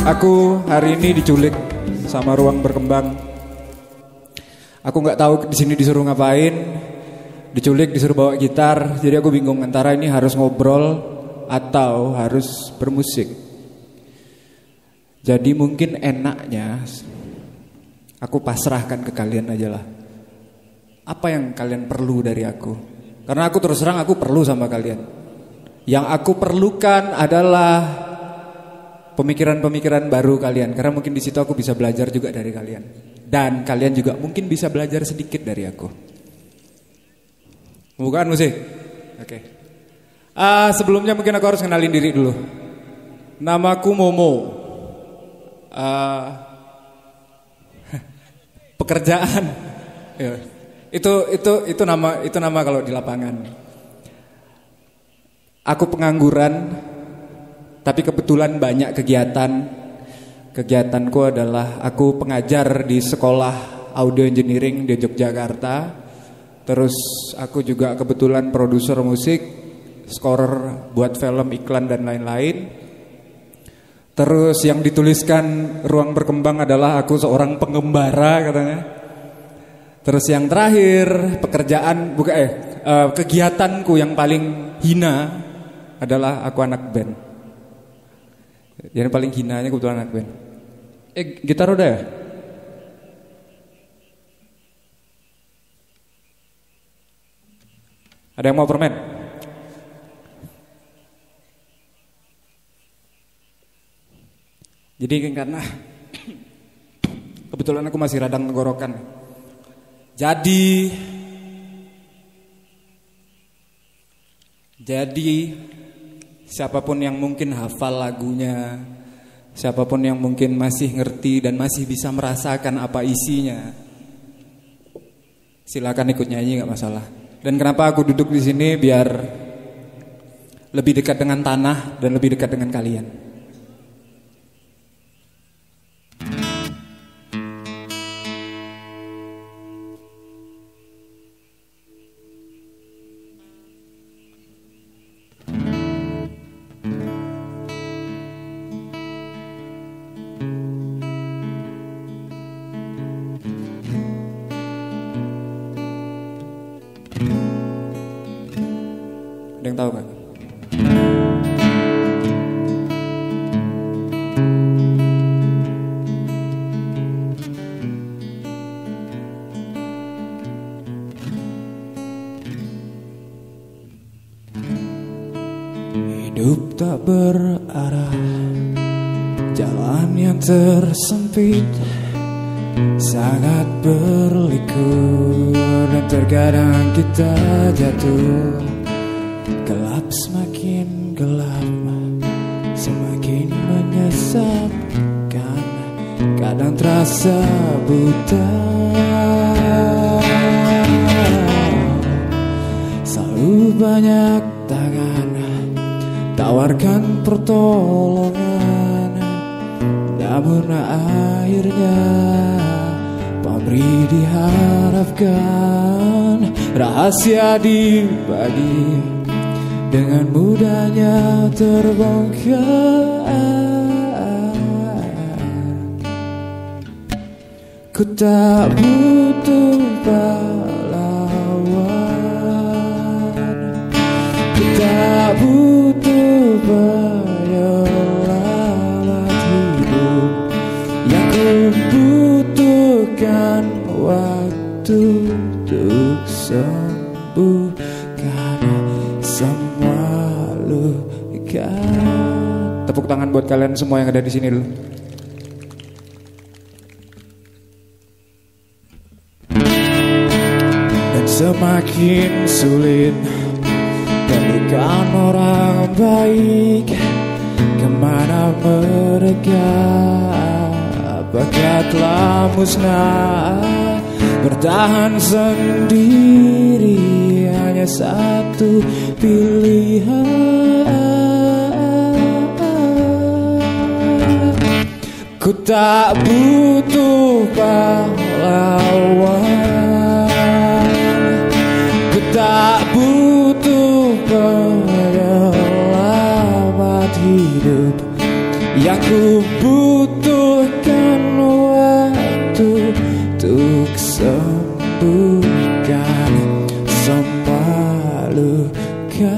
Aku hari ini diculik sama Ruang Berkembang. Aku nggak tahu di sini disuruh ngapain. Diculik, disuruh bawa gitar. Jadi aku bingung antara ini harus ngobrol atau harus bermusik. Jadi mungkin enaknya aku pasrahkan ke kalian aja lah. Apa yang kalian perlu dari aku? Karena aku terus terang aku perlu sama kalian. Yang aku perlukan adalah pemikiran-pemikiran baru kalian. Karena mungkin di situ aku bisa belajar juga dari kalian. Dan kalian juga mungkin bisa belajar sedikit dari aku. Bukan musik? Oke. Sebelumnya mungkin aku harus kenalin diri dulu. Namaku Momo. Pekerjaan. Itu nama kalau di lapangan. Aku pengangguran, tapi kebetulan banyak kegiatan. Kegiatanku adalah aku pengajar di sekolah audio engineering di Yogyakarta. Terus aku juga kebetulan produser musik, scorer buat film, iklan dan lain-lain. Terus yang dituliskan Ruang Berkembang adalah aku seorang pengembara katanya. Terus yang terakhir kegiatanku yang paling hina adalah aku anak band. Yang paling hinanya kebetulan anak band. Gitar udah ya? Ada yang mau permen? Jadi karena kebetulan aku masih radang tenggorokan. Jadi siapapun yang mungkin hafal lagunya, siapapun yang mungkin masih ngerti dan masih bisa merasakan apa isinya, silakan ikut nyanyi, nggak masalah. Dan kenapa aku duduk di sini? Biar lebih dekat dengan tanah dan lebih dekat dengan kalian. Ada yang tahu gak? Hidup tak berarah, jalan yang tersempit, sangat berliku, dan terkadang kita jatuh. Gelap semakin gelap, semakin menyesatkan, kadang terasa buta. Selalu banyak tangan tawarkan pertolongan, namun akhirnya pamrih diharapkan, rahasia dibagi, dengan mudahnya terbongkar. Ku tak butuh pahlawan, ku tak butuh penyelamat hidup. Yang ku butuhkan waktu untuk sembuh, karena semua luka. Tepuk tangan buat kalian semua yang ada di sini dulu. Dan semakin sulit temukan orang baik, kemana mereka? Apakah telah musnah? Bertahan sendiri hanya satu pilihan. Ku tak butuh pahlawan, ku tak tak butuh penyelamat hidup, yang ku butuhkan waktu untuk sembuhkan semua luka.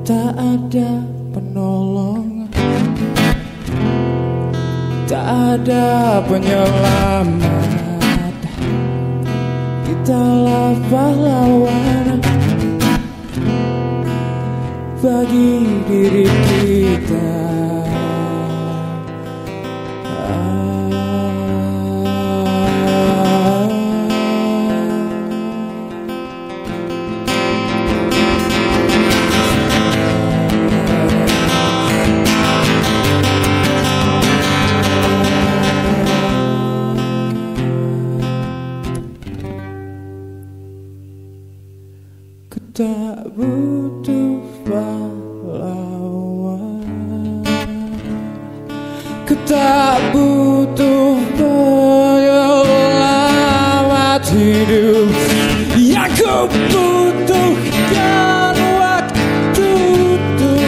Tak ada penolong, tak ada penyelamat, kitalah pahlawan bagi diri kita. Ku tak butuh pahlawan, ku tak butuh penyelamat hidup, yang ku butuhkan waktu untuk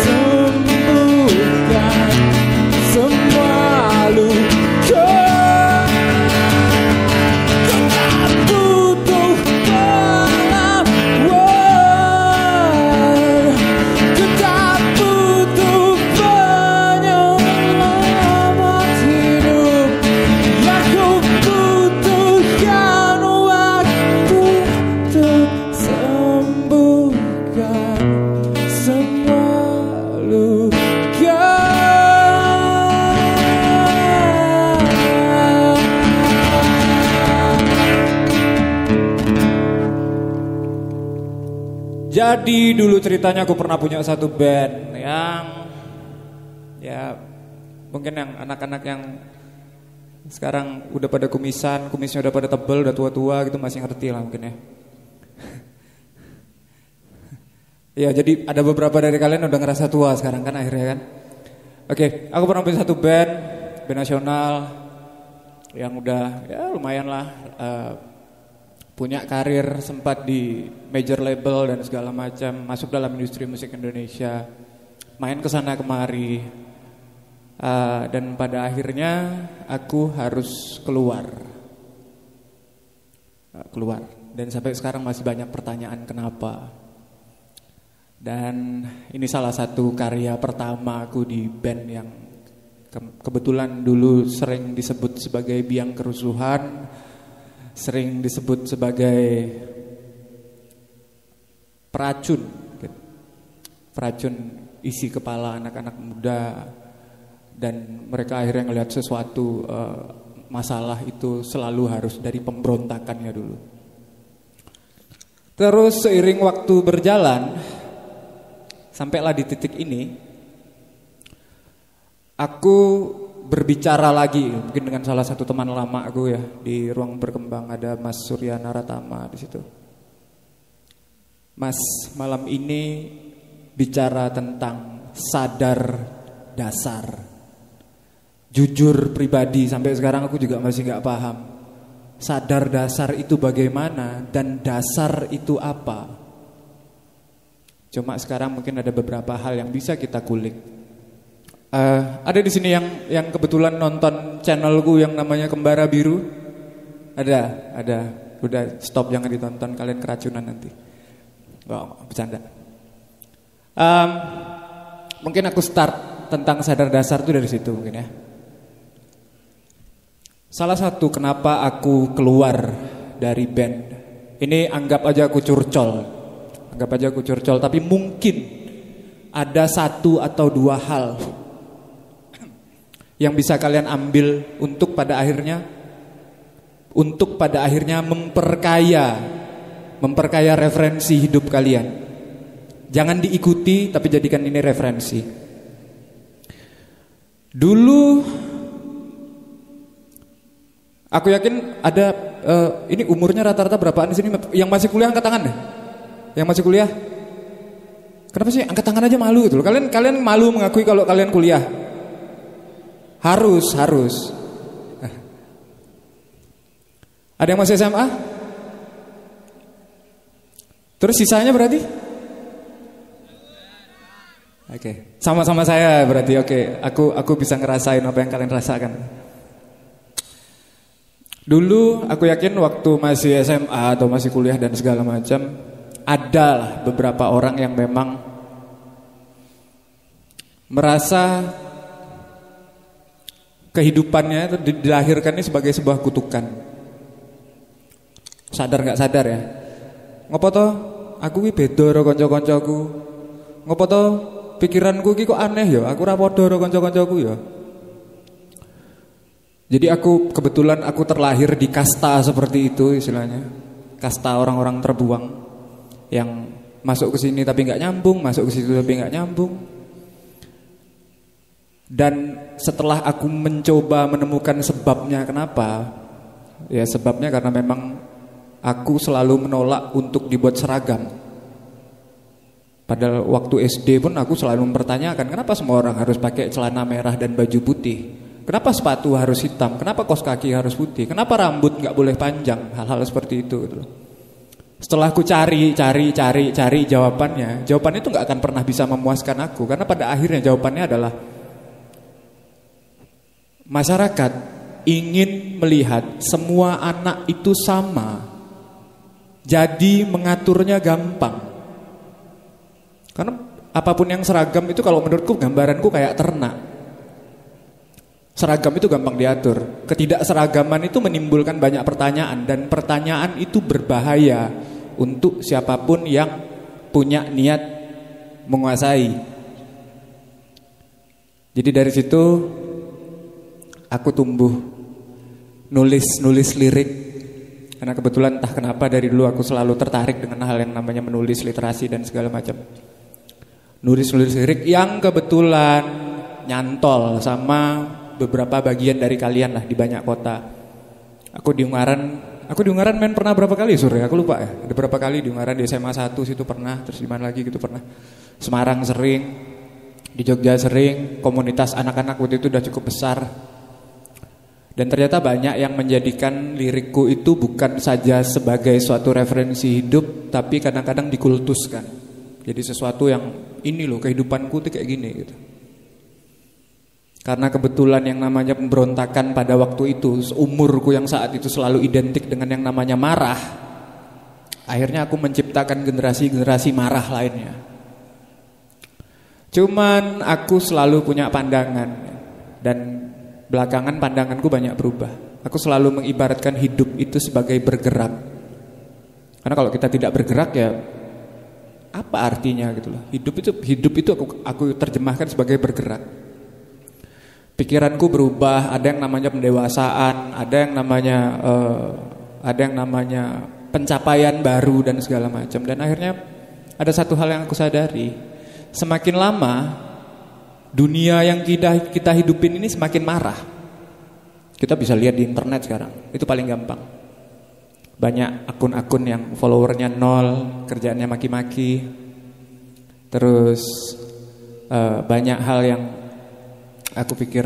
sembuhkan semua luka. Ku tak butuh pahlawan, ku tak butuh penyelamat hidup, yang ku butuhkan waktu untuk sembuhkan semua luka. Jadi dulu ceritanya aku pernah punya satu band yang ya mungkin yang anak-anak yang sekarang udah pada kumisnya udah pada tebel, udah tua-tua gitu masih ngerti lah mungkin ya. Ya jadi ada beberapa dari kalian udah ngerasa tua sekarang kan akhirnya kan. Oke, aku pernah punya satu band nasional yang udah ya lumayan lah punya karir, sempat di major label dan segala macam, masuk dalam industri musik Indonesia, main kesana kemari, dan pada akhirnya aku harus keluar, dan sampai sekarang masih banyak pertanyaan kenapa. Dan ini salah satu karya pertama aku di band yang kebetulan dulu sering disebut sebagai biang kerusuhan, sering disebut sebagai peracun isi kepala anak-anak muda, dan mereka akhirnya ngelihat sesuatu masalah itu selalu harus dari pemberontakannya dulu. Terus seiring waktu berjalan sampailah di titik ini, aku berbicara lagi mungkin dengan salah satu teman lama aku ya di Ruang Berkembang, ada Mas Surya Naratama di situ. Mas, malam ini bicara tentang sadar dasar. Jujur pribadi sampai sekarang aku juga masih nggak paham. Sadar dasar itu bagaimana dan dasar itu apa? Cuma sekarang mungkin ada beberapa hal yang bisa kita kulik. Ada di sini yang kebetulan nonton channelku yang namanya Kembara Biru? Ada. Udah stop, jangan ditonton, kalian keracunan nanti. Bercanda. Mungkin aku start tentang sadar dasar itu dari situ mungkin ya. Salah satu kenapa aku keluar dari band, ini anggap aja aku curcol, tapi mungkin ada satu atau dua hal yang bisa kalian ambil untuk pada akhirnya memperkaya referensi hidup kalian. Jangan diikuti tapi jadikan ini referensi. Dulu aku yakin ada ini umurnya rata-rata berapaan di sini? Yang masih kuliah angkat tangan deh. Yang masih kuliah. Kenapa sih angkat tangan aja malu gitu loh. Kalian malu mengakui kalau kalian kuliah. Harus. Ada yang masih SMA? Terus sisanya berarti? Oke, sama-sama saya berarti. Oke, aku bisa ngerasain apa yang kalian rasakan. Dulu aku yakin waktu masih SMA atau masih kuliah dan segala macam, adalah beberapa orang yang memang merasa kehidupannya itu dilahirkannya sebagai sebuah kutukan. Sadar gak sadar ya. Ngopo to aku ki beda karo kanca-kancaku. Ngopo to pikiranku ki kok aneh ya, aku ora padha karo kanca-kancaku ya. Jadi kebetulan aku terlahir di kasta seperti itu istilahnya. Kasta orang-orang terbuang yang masuk ke sini tapi nggak nyambung, masuk ke situ tapi nggak nyambung. Dan setelah aku mencoba menemukan sebabnya kenapa, ya sebabnya karena memang aku selalu menolak untuk dibuat seragam. Padahal waktu SD pun aku selalu mempertanyakan kenapa semua orang harus pakai celana merah dan baju putih. Kenapa sepatu harus hitam? Kenapa kaos kaki harus putih? Kenapa rambut nggak boleh panjang? Hal-hal seperti itu gitu. Setelah aku cari jawabannya itu nggak akan pernah bisa memuaskan aku. Karena pada akhirnya jawabannya adalah masyarakat ingin melihat semua anak itu sama. Jadi mengaturnya gampang. Karena apapun yang seragam itu kalau menurutku gambaranku kayak ternak. Seragam itu gampang diatur. Ketidakseragaman itu menimbulkan banyak pertanyaan. Dan pertanyaan itu berbahaya untuk siapapun yang punya niat menguasai. Jadi dari situ aku tumbuh nulis lirik. Karena kebetulan entah kenapa dari dulu aku selalu tertarik dengan hal yang namanya menulis, literasi dan segala macam. Nulis lirik yang kebetulan nyantol sama beberapa bagian dari kalian lah di banyak kota. Aku di Ungaran main pernah berapa kali Sur ya? Aku lupa ya. Ada berapa kali di Ungaran, di SMA 1 situ pernah, terus di mana lagi gitu pernah. Semarang sering, di Jogja sering, komunitas anak-anak waktu itu udah cukup besar. Dan ternyata banyak yang menjadikan lirikku itu bukan saja sebagai suatu referensi hidup, tapi kadang-kadang dikultuskan. Jadi sesuatu yang ini loh kehidupanku tuh kayak gini gitu. Karena kebetulan yang namanya pemberontakan pada waktu itu, umurku yang saat itu selalu identik dengan yang namanya marah. Akhirnya aku menciptakan generasi-generasi marah lainnya. Cuman aku selalu punya pandangan. Dan belakangan pandanganku banyak berubah. Aku selalu mengibaratkan hidup itu sebagai bergerak. Karena kalau kita tidak bergerak ya apa artinya gitu loh. Hidup itu aku terjemahkan sebagai bergerak. Pikiranku berubah, ada yang namanya pendewasaan, ada yang namanya pencapaian baru dan segala macam. Dan akhirnya ada satu hal yang aku sadari, semakin lama dunia yang kita hidupin ini semakin marah. Kita bisa lihat di internet sekarang, itu paling gampang. Banyak akun-akun yang followernya 0, kerjaannya maki-maki. Terus banyak hal yang aku pikir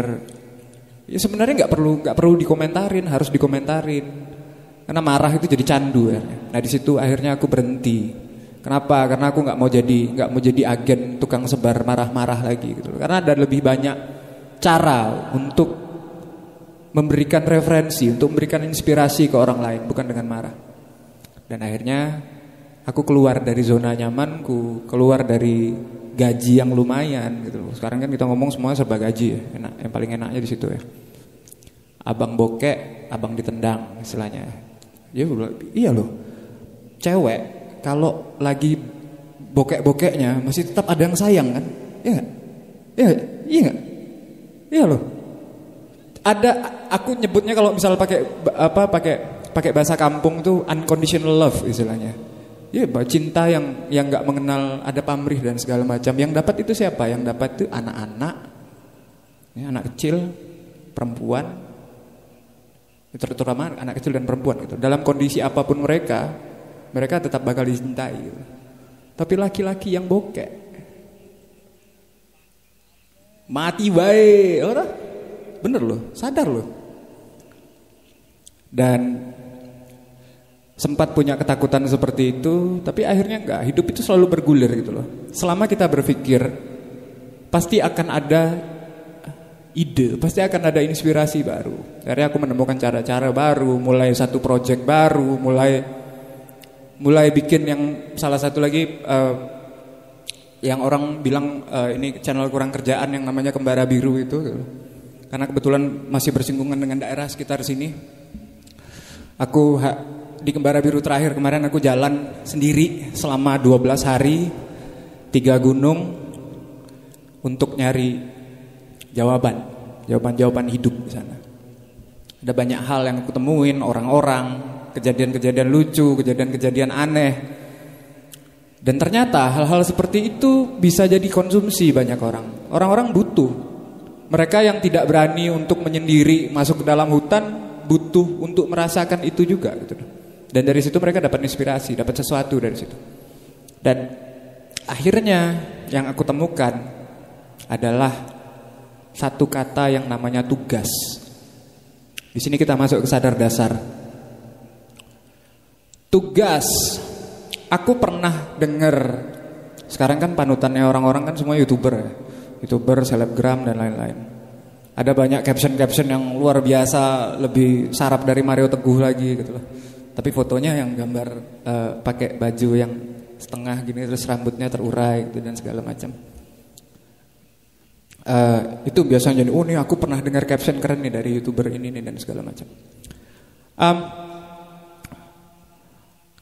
ya sebenarnya nggak perlu dikomentarin, harus dikomentarin. Karena marah itu jadi candu ya. Nah di situ akhirnya aku berhenti. Kenapa? Karena aku nggak mau jadi agen tukang sebar marah-marah lagi gitu. Karena ada lebih banyak cara untuk memberikan referensi, untuk memberikan inspirasi ke orang lain, bukan dengan marah. Dan akhirnya aku keluar dari zona nyamanku, keluar dari gaji yang lumayan gitu. Sekarang kan kita ngomong semua serba gaji ya. Enak, yang paling enaknya di situ ya. Abang bokek, abang ditendang istilahnya. Ya iya loh. Cewek kalau lagi bokek-bokeknya masih tetap ada yang sayang kan? Iya enggak? Iya enggak? Iya loh. Ada aku nyebutnya kalau misal pakai bahasa kampung tuh unconditional love istilahnya. Ya, cinta yang nggak mengenal ada pamrih dan segala macam. Yang dapat itu siapa? Yang dapat itu anak-anak, ya, anak kecil, perempuan, terutama anak kecil dan perempuan. Gitu. Dalam kondisi apapun mereka tetap bakal dicintai. Gitu. Tapi laki-laki yang bokek, mati bae, orang, bener loh, sadar loh. Dan sempat punya ketakutan seperti itu, tapi akhirnya enggak. Hidup itu selalu bergulir gitu loh. Selama kita berpikir, pasti akan ada ide, pasti akan ada inspirasi baru. Akhirnya aku menemukan cara-cara baru, mulai satu project baru, mulai bikin yang salah satu lagi yang orang bilang ini channel kurang kerjaan yang namanya Kembara Biru itu gitu. Karena kebetulan masih bersinggungan dengan daerah sekitar sini. Aku di Kembara Biru terakhir kemarin aku jalan sendiri selama 12 hari 3 gunung untuk nyari jawaban hidup di sana. Ada banyak hal yang aku temuin, orang-orang, kejadian-kejadian lucu, kejadian-kejadian aneh. Dan ternyata hal-hal seperti itu bisa jadi konsumsi banyak orang. Orang-orang butuh. Mereka yang tidak berani untuk menyendiri masuk ke dalam hutan butuh untuk merasakan itu juga gitu. Dan dari situ mereka dapat inspirasi, dapat sesuatu dari situ. Dan akhirnya yang aku temukan adalah satu kata yang namanya tugas. Di sini kita masuk ke sadar dasar. Tugas. Aku pernah dengar, sekarang kan panutannya orang-orang kan semua YouTuber ya. YouTuber, selebgram dan lain-lain. Ada banyak caption-caption yang luar biasa, lebih sarap dari Mario Teguh lagi gitu loh. Tapi fotonya yang gambar pakai baju yang setengah gini terus rambutnya terurai gitu dan segala macam. Itu biasanya jadi, oh nih aku pernah dengar caption keren nih dari YouTuber ini nih dan segala macam.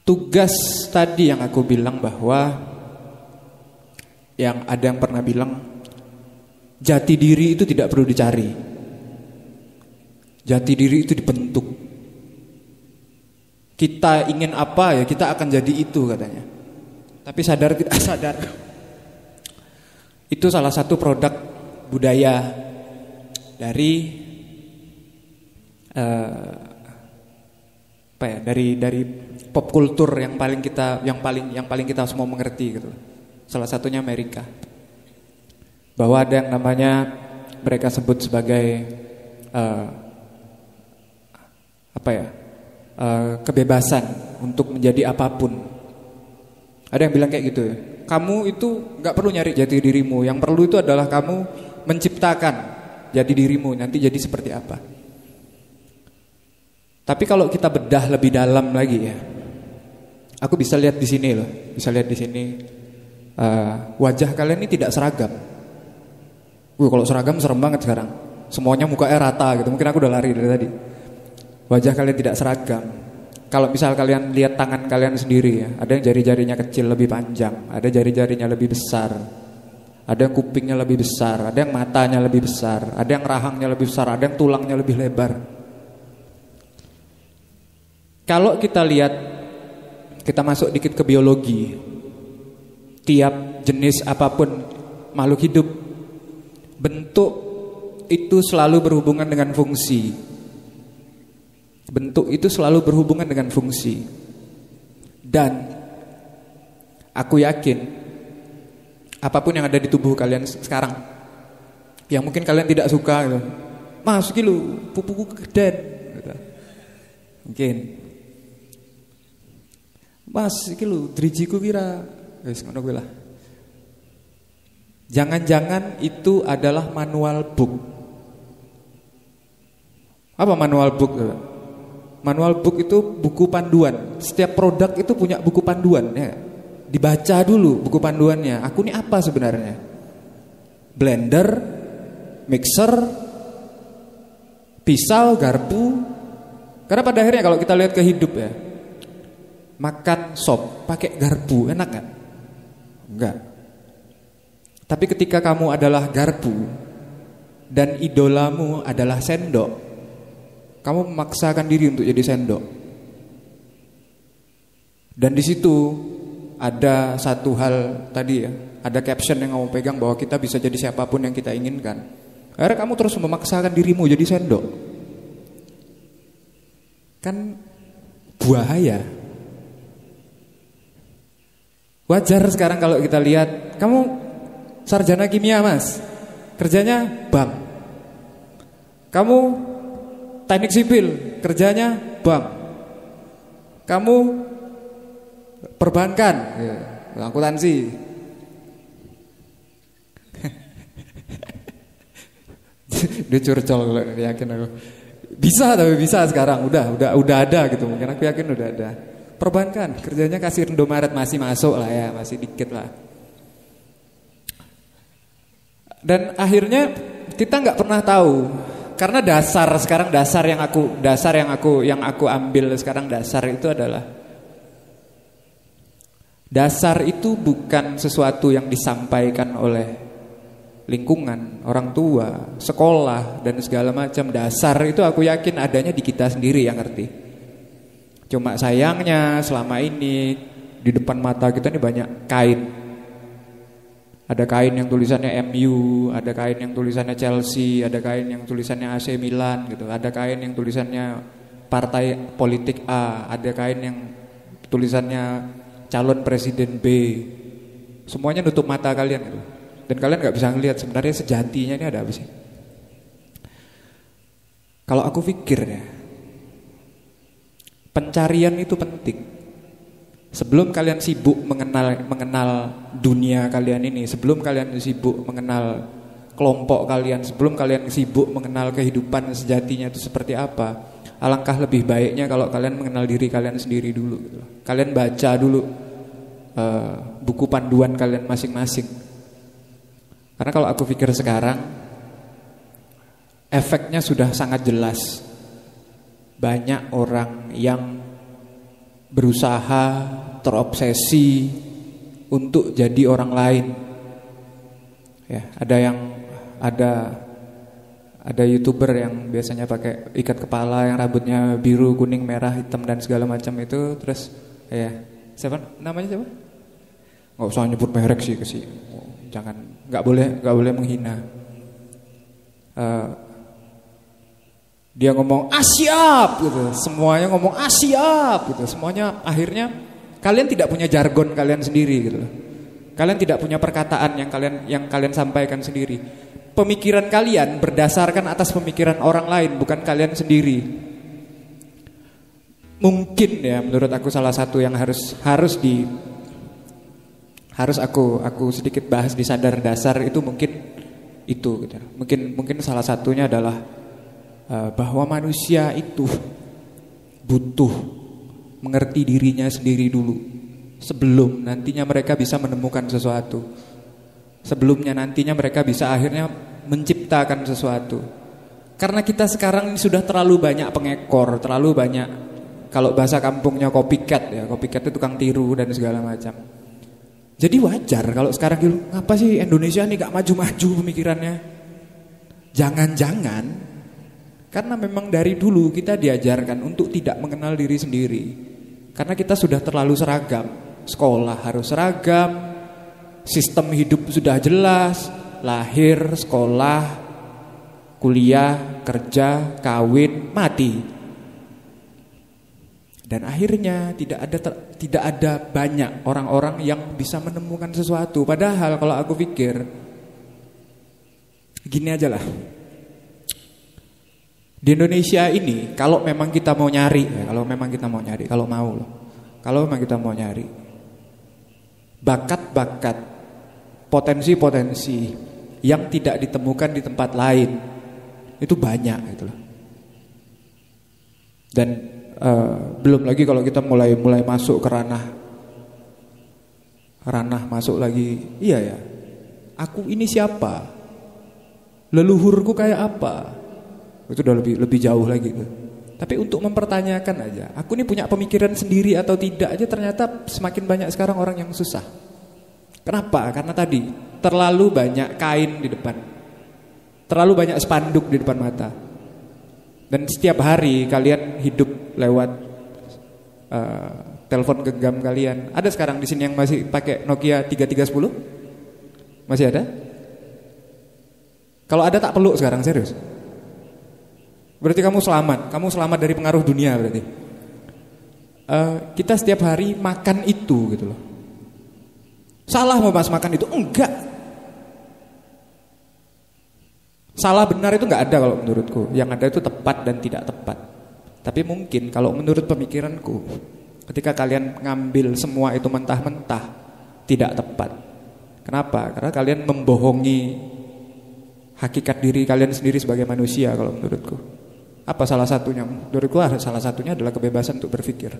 Tugas tadi yang aku bilang bahwa yang ada yang pernah bilang jati diri itu tidak perlu dicari. Jati diri itu dibentuk. Kita ingin apa ya kita akan jadi itu katanya. Tapi sadar tidak sadar. Itu salah satu produk budaya dari dari pop kultur yang paling kita semua mengerti gitu. Salah satunya Amerika. Bahwa ada yang namanya mereka sebut sebagai kebebasan untuk menjadi apapun. Ada yang bilang kayak gitu ya. Kamu itu nggak perlu nyari jati dirimu. Yang perlu itu adalah kamu menciptakan jati dirimu nanti jadi seperti apa. Tapi kalau kita bedah lebih dalam lagi ya, aku bisa lihat di sini loh, wajah kalian ini tidak seragam. Kalau seragam serem banget sekarang. Semuanya mukanya rata gitu. Mungkin aku udah lari dari tadi. Wajah kalian tidak seragam. Kalau misal kalian lihat tangan kalian sendiri ya, ada yang jari-jarinya kecil lebih panjang, ada jari-jarinya lebih besar, ada yang kupingnya lebih besar, ada yang matanya lebih besar, ada yang rahangnya lebih besar, ada yang tulangnya lebih lebar. Kalau kita lihat, kita masuk dikit ke biologi. Tiap jenis apapun makhluk hidup, bentuk itu selalu berhubungan dengan fungsi. Bentuk itu selalu berhubungan dengan fungsi. Dan aku yakin apapun yang ada di tubuh kalian sekarang, yang mungkin kalian tidak suka gitu, mas iki lho pupuku kegedean gitu. Mungkin mas iki lho drijiku kira wis ngono kuwi lah. Jangan-jangan itu adalah manual book. Apa manual book? Manual book itu buku panduan. Setiap produk itu punya buku panduan ya. Dibaca dulu buku panduannya. Aku ini apa sebenarnya? Blender, mixer, pisau, garpu. Karena pada akhirnya kalau kita lihat ke hidup ya, makan sop pakai garpu enak kan? Enggak. Tapi ketika kamu adalah garpu dan idolamu adalah sendok, kamu memaksakan diri untuk jadi sendok. Dan di situ ada satu hal tadi ya, ada caption yang kamu pegang bahwa kita bisa jadi siapapun yang kita inginkan. Akhirnya kamu terus memaksakan dirimu jadi sendok. Kan bahaya. Wajar sekarang kalau kita lihat, kamu sarjana kimia mas, kerjanya bank. Kamu teknik sipil, kerjanya bank. kamu perbankan, akuntansi. Dia curcol kalau yakin aku. Bisa, tapi bisa sekarang udah ada gitu. Mungkin aku yakin udah ada. Perbankan, kerjanya kasir Indomaret masih masuk lah ya, masih dikit lah. Dan akhirnya kita nggak pernah tahu, karena dasar yang aku ambil sekarang, dasar itu adalah, dasar itu bukan sesuatu yang disampaikan oleh lingkungan, orang tua, sekolah dan segala macam. Dasar itu aku yakin adanya di kita sendiri yang ngerti. Cuma sayangnya selama ini di depan mata kita ini banyak kain. Ada kain yang tulisannya MU, ada kain yang tulisannya Chelsea, ada kain yang tulisannya AC Milan gitu. Ada kain yang tulisannya partai politik A, ada kain yang tulisannya calon presiden B. Semuanya nutup mata kalian gitu. Dan kalian gak bisa ngelihat sebenarnya sejatinya ini ada apa sih. Kalau aku pikir ya, pencarian itu penting. Sebelum kalian sibuk mengenal dunia kalian ini, sebelum kalian sibuk mengenal kelompok kalian, sebelum kalian sibuk mengenal kehidupan sejatinya itu seperti apa, alangkah lebih baiknya kalau kalian mengenal diri kalian sendiri dulu gitu. Kalian baca dulu buku panduan kalian masing-masing. Karena kalau aku pikir sekarang, efeknya sudah sangat jelas. Banyak orang yang berusaha, terobsesi untuk jadi orang lain. Ya, ada YouTuber yang biasanya pakai ikat kepala yang rambutnya biru, kuning, merah, hitam dan segala macam itu. Terus ya, siapa namanya siapa? Nggak usah nyebut merek sih, jangan, nggak boleh menghina. Dia ngomong siap gitu, semuanya ngomong siap gitu, semuanya akhirnya kalian tidak punya jargon kalian sendiri gitu. Kalian tidak punya perkataan yang kalian sampaikan sendiri. Pemikiran kalian berdasarkan atas pemikiran orang lain, bukan kalian sendiri. Mungkin ya menurut aku salah satu yang harus aku sedikit bahas di sadar dasar itu mungkin itu gitu. Mungkin salah satunya adalah bahwa manusia itu butuh mengerti dirinya sendiri dulu sebelum nantinya mereka bisa menemukan sesuatu. Sebelumnya nantinya mereka bisa akhirnya menciptakan sesuatu. Karena kita sekarang ini sudah terlalu banyak pengekor, terlalu banyak, kalau bahasa kampungnya copycat ya, copycat itu tukang tiru dan segala macam. Jadi wajar kalau sekarang gitu, ngapa sih Indonesia nih gak maju-maju pemikirannya? Jangan-jangan karena memang dari dulu kita diajarkan untuk tidak mengenal diri sendiri. Karena kita sudah terlalu seragam. Sekolah harus seragam, sistem hidup sudah jelas, lahir, sekolah, kuliah, kerja, kawin, mati. Dan akhirnya tidak ada banyak orang-orang yang bisa menemukan sesuatu. Padahal kalau aku pikir gini aja lah. Di Indonesia ini kalau memang kita mau nyari, kalau memang kita mau nyari bakat-bakat, potensi-potensi yang tidak ditemukan di tempat lain itu banyak gitu loh. Dan belum lagi kalau kita mulai masuk ke ranah masuk lagi, iya ya, aku ini siapa, leluhurku kayak apa, itu udah lebih jauh lagi tuh. Tapi untuk mempertanyakan aja, aku ini punya pemikiran sendiri atau tidak aja ternyata semakin banyak sekarang orang yang susah. Kenapa? Karena tadi terlalu banyak kain di depan, terlalu banyak spanduk di depan mata. Dan setiap hari kalian hidup lewat telepon genggam kalian. Ada sekarang di sini yang masih pakai Nokia 3310? Masih ada? Kalau ada tak peluk sekarang, serius. Berarti kamu selamat dari pengaruh dunia berarti. Kita setiap hari makan itu gitu loh. Salah mau mas makan itu? Enggak. Salah benar itu enggak ada kalau menurutku. Yang ada itu tepat dan tidak tepat. Tapi mungkin kalau menurut pemikiranku, Ketika kalian ngambil semua itu mentah-mentah, tidak tepat. Kenapa? Karena kalian membohongi hakikat diri kalian sendiri sebagai manusia kalau menurutku. Apa salah satunya? Menurutku salah satunya adalah kebebasan untuk berpikir.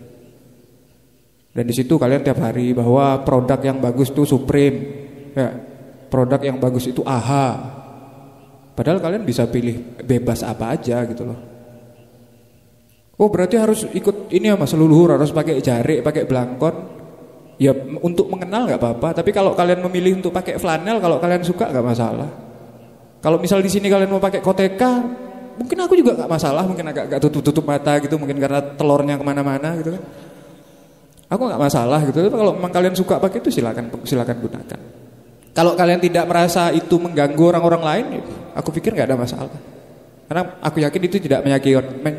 Dan di situ kalian tiap hari bahwa produk yang bagus itu Supreme, ya, produk yang bagus itu AHA. Padahal kalian bisa pilih bebas apa aja gitu loh. Oh berarti harus ikut ini ya mas, leluhur harus pakai jarik, pakai belangkon. Ya untuk mengenal nggak apa-apa. Tapi kalau kalian memilih untuk pakai flanel, kalau kalian suka nggak masalah. Kalau misal di sini kalian mau pakai koteka, mungkin aku juga nggak masalah, mungkin agak tutup mata gitu, mungkin karena telurnya kemana-mana gitu kan. Aku nggak masalah gitu. Tapi kalau memang kalian suka pakai itu silakan gunakan. Kalau kalian tidak merasa itu mengganggu orang-orang lain, aku pikir nggak ada masalah. Karena aku yakin itu tidak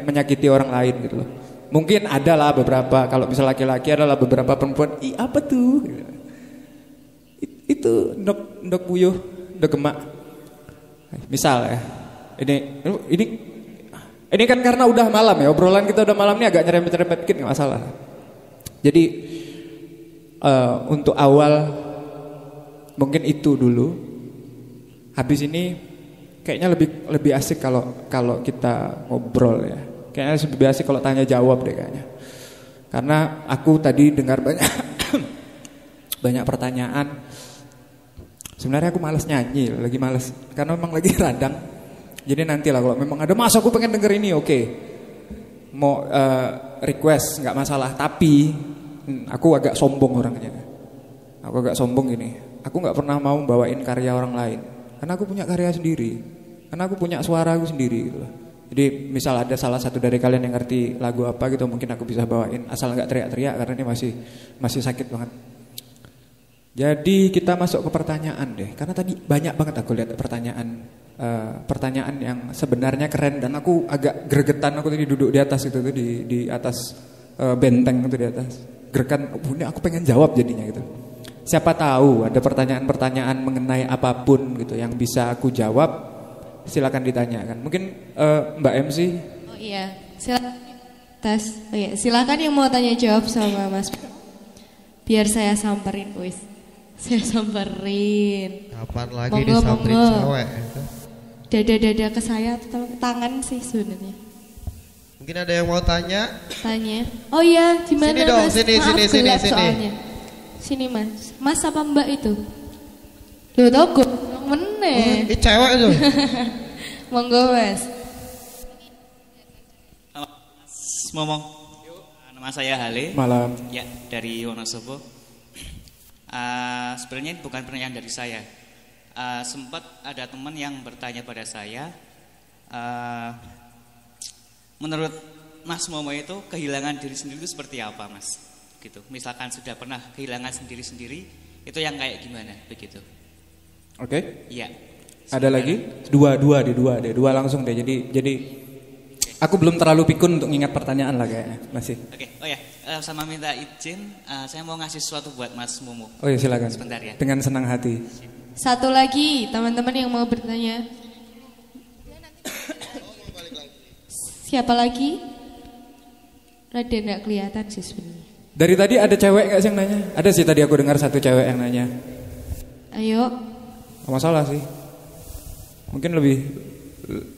menyakiti orang lain gitu loh. Mungkin adalah beberapa, kalau misal laki-laki adalah beberapa perempuan, ih apa tuh? Itu ndok puyuh, ndok gemak. Misal ya, ini kan karena udah malam ya, obrolan kita udah malam ini agak nyerempet-nyerempet dikit nggak masalah. Jadi untuk awal mungkin itu dulu. Habis ini kayaknya lebih asik kalau kita ngobrol ya. Kayaknya lebih asik kalau tanya jawab deh kayaknya. Karena aku tadi dengar banyak pertanyaan. Sebenarnya aku malas nyanyi, lagi malas karena memang lagi radang. Jadi nantilah kalau memang ada mas aku pengen denger ini, oke. Mau request nggak masalah, tapi aku agak sombong orangnya. Aku agak sombong gini. Aku nggak pernah mau bawain karya orang lain, karena aku punya karya sendiri, karena aku punya suara aku sendiri gitu loh. Jadi misal ada salah satu dari kalian yang ngerti lagu apa gitu, mungkin aku bisa bawain asal nggak teriak-teriak karena ini masih sakit banget. Jadi kita masuk ke pertanyaan deh, karena tadi banyak banget aku lihat pertanyaan yang sebenarnya keren dan aku agak gregetan. Aku tadi duduk di atas itu tuh di atas benteng itu di atas, gregetan. Ini aku pengen jawab jadinya gitu. Siapa tahu ada pertanyaan-pertanyaan mengenai apapun gitu yang bisa aku jawab, silakan ditanyakan. Mungkin Mbak MC. Oh iya, silakan. Tes. Oh iya, silakan yang mau tanya jawab sama Mas. Biar saya samperin, wis. Saya samperin. Kapan lagi disamperin cewek? Dada ke saya atau tangan sih sebenarnya. Mungkin ada yang mau tanya? Tanya. Oh iya, gimana sini dong, Mas? Sini, Maaf, sini. Soalnya. Sini Mas. Mas apa Mbak itu? Loh tau gue meneh. Ini cewek tuh. Monggo Mas. Ngomong. Nama saya Hale. Malam. Ya, dari Wonosobo. Sebenarnya bukan pertanyaan dari saya. Sempat ada teman yang bertanya pada saya, menurut Mas Momo itu kehilangan diri sendiri itu seperti apa, Mas? Gitu. Misalkan sudah pernah kehilangan sendiri-sendiri, itu yang kayak gimana? Begitu. Oke. Iya. Ada lagi? Dua langsung deh. Jadi aku belum terlalu pikun untuk ngingat pertanyaan lah kayaknya. Masih. Oke. Oh ya, sama minta izin, saya mau ngasih sesuatu buat Mas Momo. Oh ya silakan. Sebentar ya. Dengan senang hati. Satu lagi teman-teman yang mau bertanya. Siapa lagi? Rada enggak kelihatan sih sebenarnya. Dari tadi ada cewek nggak sih yang nanya? Ada sih tadi aku dengar satu cewek yang nanya. Ayo. Gak masalah sih. Mungkin lebih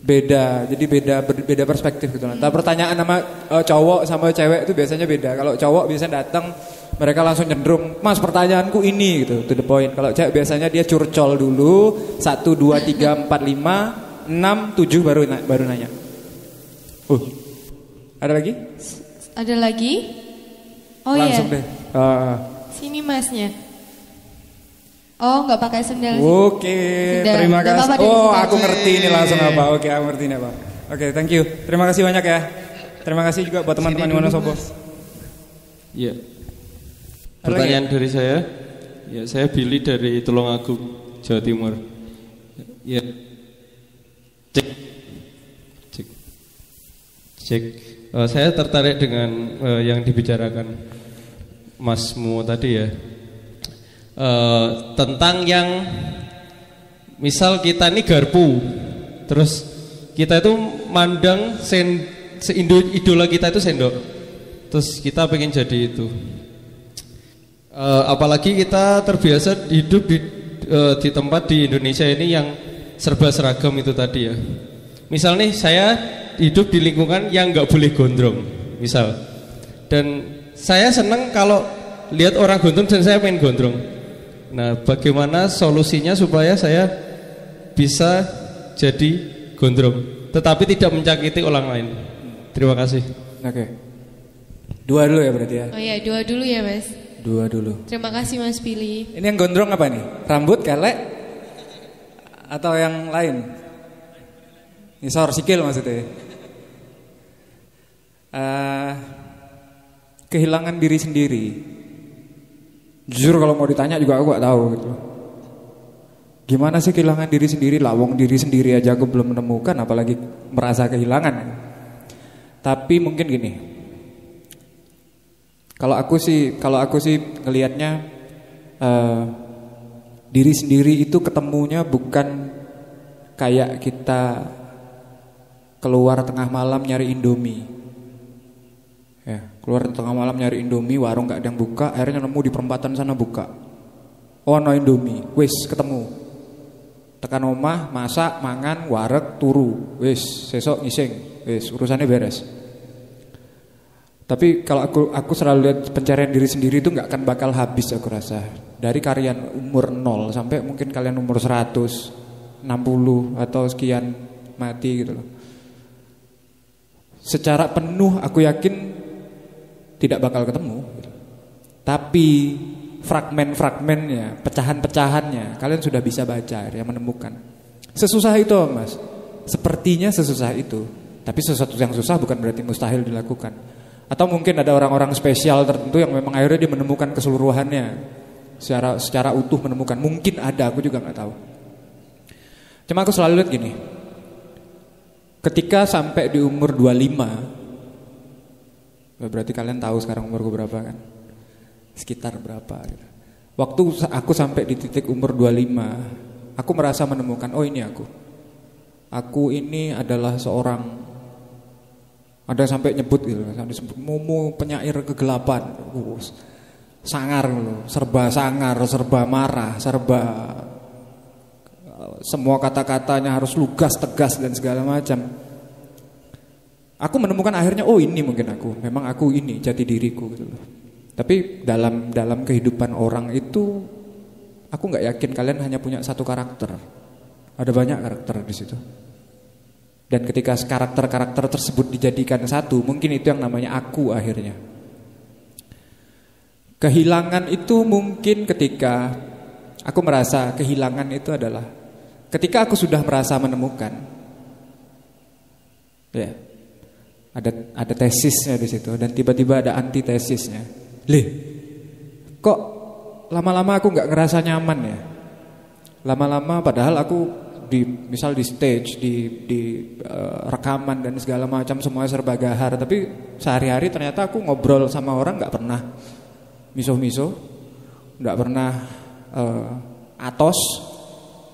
beda, jadi beda perspektif gitu. Nah, pertanyaan sama cowok sama cewek itu biasanya beda. Kalau cowok biasanya datang mereka langsung cenderung, Mas pertanyaanku ini gitu, to the point. Kalau cewek biasanya dia curcol dulu 1, 2, 3, 4, 5, 6, 7 baru nanya. Ada lagi? Ada lagi? Oh langsung iya. deh. Sini Masnya. Oh, nggak pakai sendal. Oke, terima kasih. Oh, aku ngerti ini langsung apa. Oke, aku ngerti ini apa. Oke, thank you. Terima kasih banyak ya. Terima kasih juga buat teman-teman di Wonosobo. Iya. Pertanyaan dari saya. Ya, saya Billy dari Tulungagung, Jawa Timur. Ya. Cek. Saya tertarik dengan yang dibicarakan Mas Mo tadi ya. Tentang yang misal kita ini garpu, terus kita itu mandang idola kita itu sendok, terus kita pengen jadi itu. Apalagi kita terbiasa hidup di tempat di Indonesia ini yang serba seragam itu tadi ya. Misal nih saya hidup di lingkungan yang nggak boleh gondrong, misal. Dan saya senang kalau lihat orang gondrong dan saya pengen gondrong. Nah, bagaimana solusinya supaya saya bisa jadi gondrong, tetapi tidak menyakiti orang lain? Terima kasih. Oke. Dua dulu ya berarti ya. Oh iya, dua dulu ya Mas. Dua dulu. Terima kasih Mas Billy. Ini yang gondrong apa nih? Rambut, kelek, atau yang lain? Nisor, sikil maksudnya. Kehilangan diri sendiri. Jujur kalau mau ditanya juga aku gak tahu gitu. Gimana sih kehilangan diri sendiri? Lawong diri sendiri aja aku belum menemukan, apalagi merasa kehilangan. Tapi mungkin gini. Kalau aku sih ngelihatnya diri sendiri itu ketemunya bukan kayak kita keluar tengah malam nyari Indomie. Ya, keluar tengah malam nyari Indomie, warung gak ada yang buka, akhirnya nemu di perempatan sana buka. Oh, no Indomie, wis ketemu. Tekan omah, masak, mangan, wareg, turu, wis sesok ngising, wis urusannya beres. Tapi kalau aku selalu lihat pencarian diri sendiri itu nggak akan bakal habis aku rasa. Dari kalian umur 0 sampai mungkin kalian umur 100, 60 atau sekian mati gitu loh. Secara penuh aku yakin tidak bakal ketemu. Tapi fragmen-fragmennya, pecahan-pecahannya kalian sudah bisa baca ya, menemukan. Sesusah itu Mas. Sepertinya sesusah itu. Tapi sesuatu yang susah bukan berarti mustahil dilakukan. Atau mungkin ada orang-orang spesial tertentu yang memang akhirnya dia menemukan keseluruhannya secara utuh menemukan. Mungkin ada, aku juga gak tahu. Cuma aku selalu lihat gini. Ketika sampai di umur 25, berarti kalian tahu sekarang umurku berapa kan? Sekitar berapa gitu. Waktu aku sampai di titik umur 25, aku merasa menemukan, oh ini aku. Aku ini adalah seorang, ada yang sampai nyebut gitu, disebut mumu penyair kegelapan, sangar loh, serba sangar, serba marah, serba semua kata-katanya harus lugas, tegas dan segala macam. Aku menemukan akhirnya, oh ini mungkin aku, memang aku ini jati diriku gitu loh. Tapi dalam kehidupan orang itu, aku nggak yakin kalian hanya punya satu karakter, ada banyak karakter di situ. Dan ketika karakter-karakter tersebut dijadikan satu, mungkin itu yang namanya aku akhirnya. Kehilangan itu mungkin ketika aku merasa kehilangan itu adalah ketika aku sudah merasa menemukan. Ya. Ada tesisnya di situ dan tiba-tiba ada antitesisnya. Kok lama-lama aku nggak ngerasa nyaman ya? Lama-lama padahal aku misal di stage, di rekaman dan segala macam semuanya serba gahar, tapi sehari-hari ternyata aku ngobrol sama orang nggak pernah miso-miso, nggak pernah atos,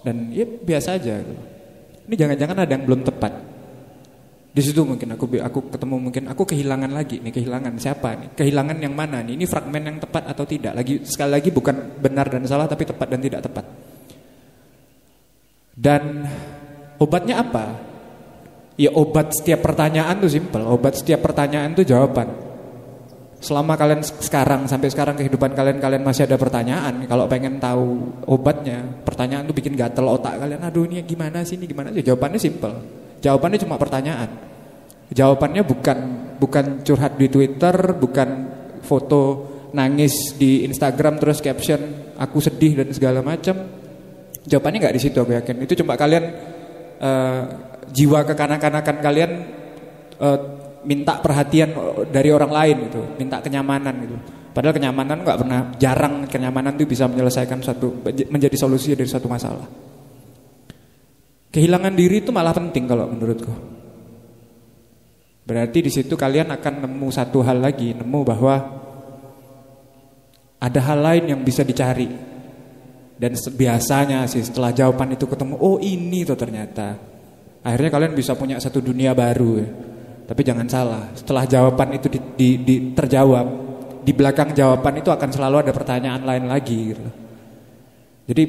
dan ya biasa aja. Ini jangan-jangan ada yang belum tepat. Di situ mungkin aku ketemu, mungkin aku kehilangan lagi nih, kehilangan siapa nih? Kehilangan yang mana nih? Ini fragmen yang tepat atau tidak? Sekali lagi bukan benar dan salah, tapi tepat dan tidak tepat. Dan obatnya apa? Ya obat setiap pertanyaan tuh simpel. Obat setiap pertanyaan tuh jawaban. Selama kalian sampai sekarang kehidupan kalian masih ada pertanyaan. Kalau pengen tahu obatnya, pertanyaan tuh bikin gatel otak kalian. Aduh ini gimana sih, ini gimana sih? Jawabannya simpel. Jawabannya cuma pertanyaan. Jawabannya bukan curhat di Twitter, bukan foto nangis di Instagram terus caption aku sedih dan segala macam. Jawabannya nggak di situ, aku yakin. Itu cuma kalian jiwa kekanak-kanakan kalian minta perhatian dari orang lain gitu, minta kenyamanan gitu. Padahal kenyamanan nggak pernah, jarang kenyamanan itu bisa menyelesaikan menjadi solusi dari satu masalah. Kehilangan diri itu malah penting kalau menurutku. Berarti di situ kalian akan nemu satu hal lagi, nemu bahwa ada hal lain yang bisa dicari. Dan biasanya sih setelah jawaban itu ketemu, oh ini tuh ternyata. Akhirnya kalian bisa punya satu dunia baru ya. Tapi jangan salah, setelah jawaban itu terjawab, di belakang jawaban itu akan selalu ada pertanyaan lain lagi gitu. Jadi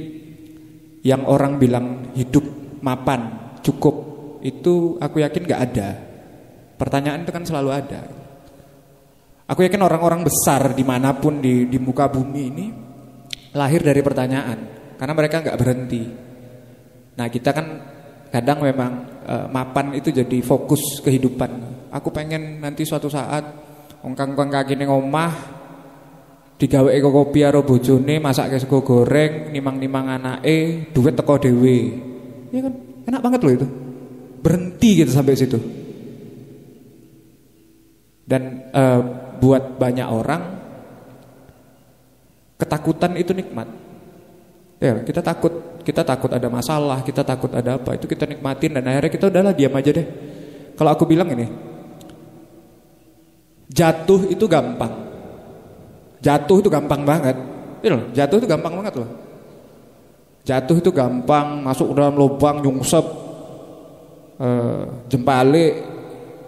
yang orang bilang hidup mapan, cukup, itu aku yakin gak ada. Pertanyaan itu kan selalu ada. Aku yakin orang-orang besar dimanapun di muka bumi ini lahir dari pertanyaan, karena mereka gak berhenti. Nah kita kan kadang memang mapan itu jadi fokus kehidupan. Aku pengen nanti suatu saat ongkang-ongkang kaki ning omah digawe kopi karo bojone, masak sego goreng, nimang-nimang anake, duit teko dhewe. Ya kan enak banget loh itu. Berhenti gitu sampai situ. Dan buat banyak orang ketakutan itu nikmat. Ya, kita takut ada masalah, kita takut ada apa, itu kita nikmatin dan akhirnya kita udahlah diam aja deh. Kalau aku bilang ini, jatuh itu gampang. Jatuh itu gampang banget. Jatuh itu gampang banget loh. Jatuh itu gampang, masuk ke dalam lubang, nyungsep, jempalik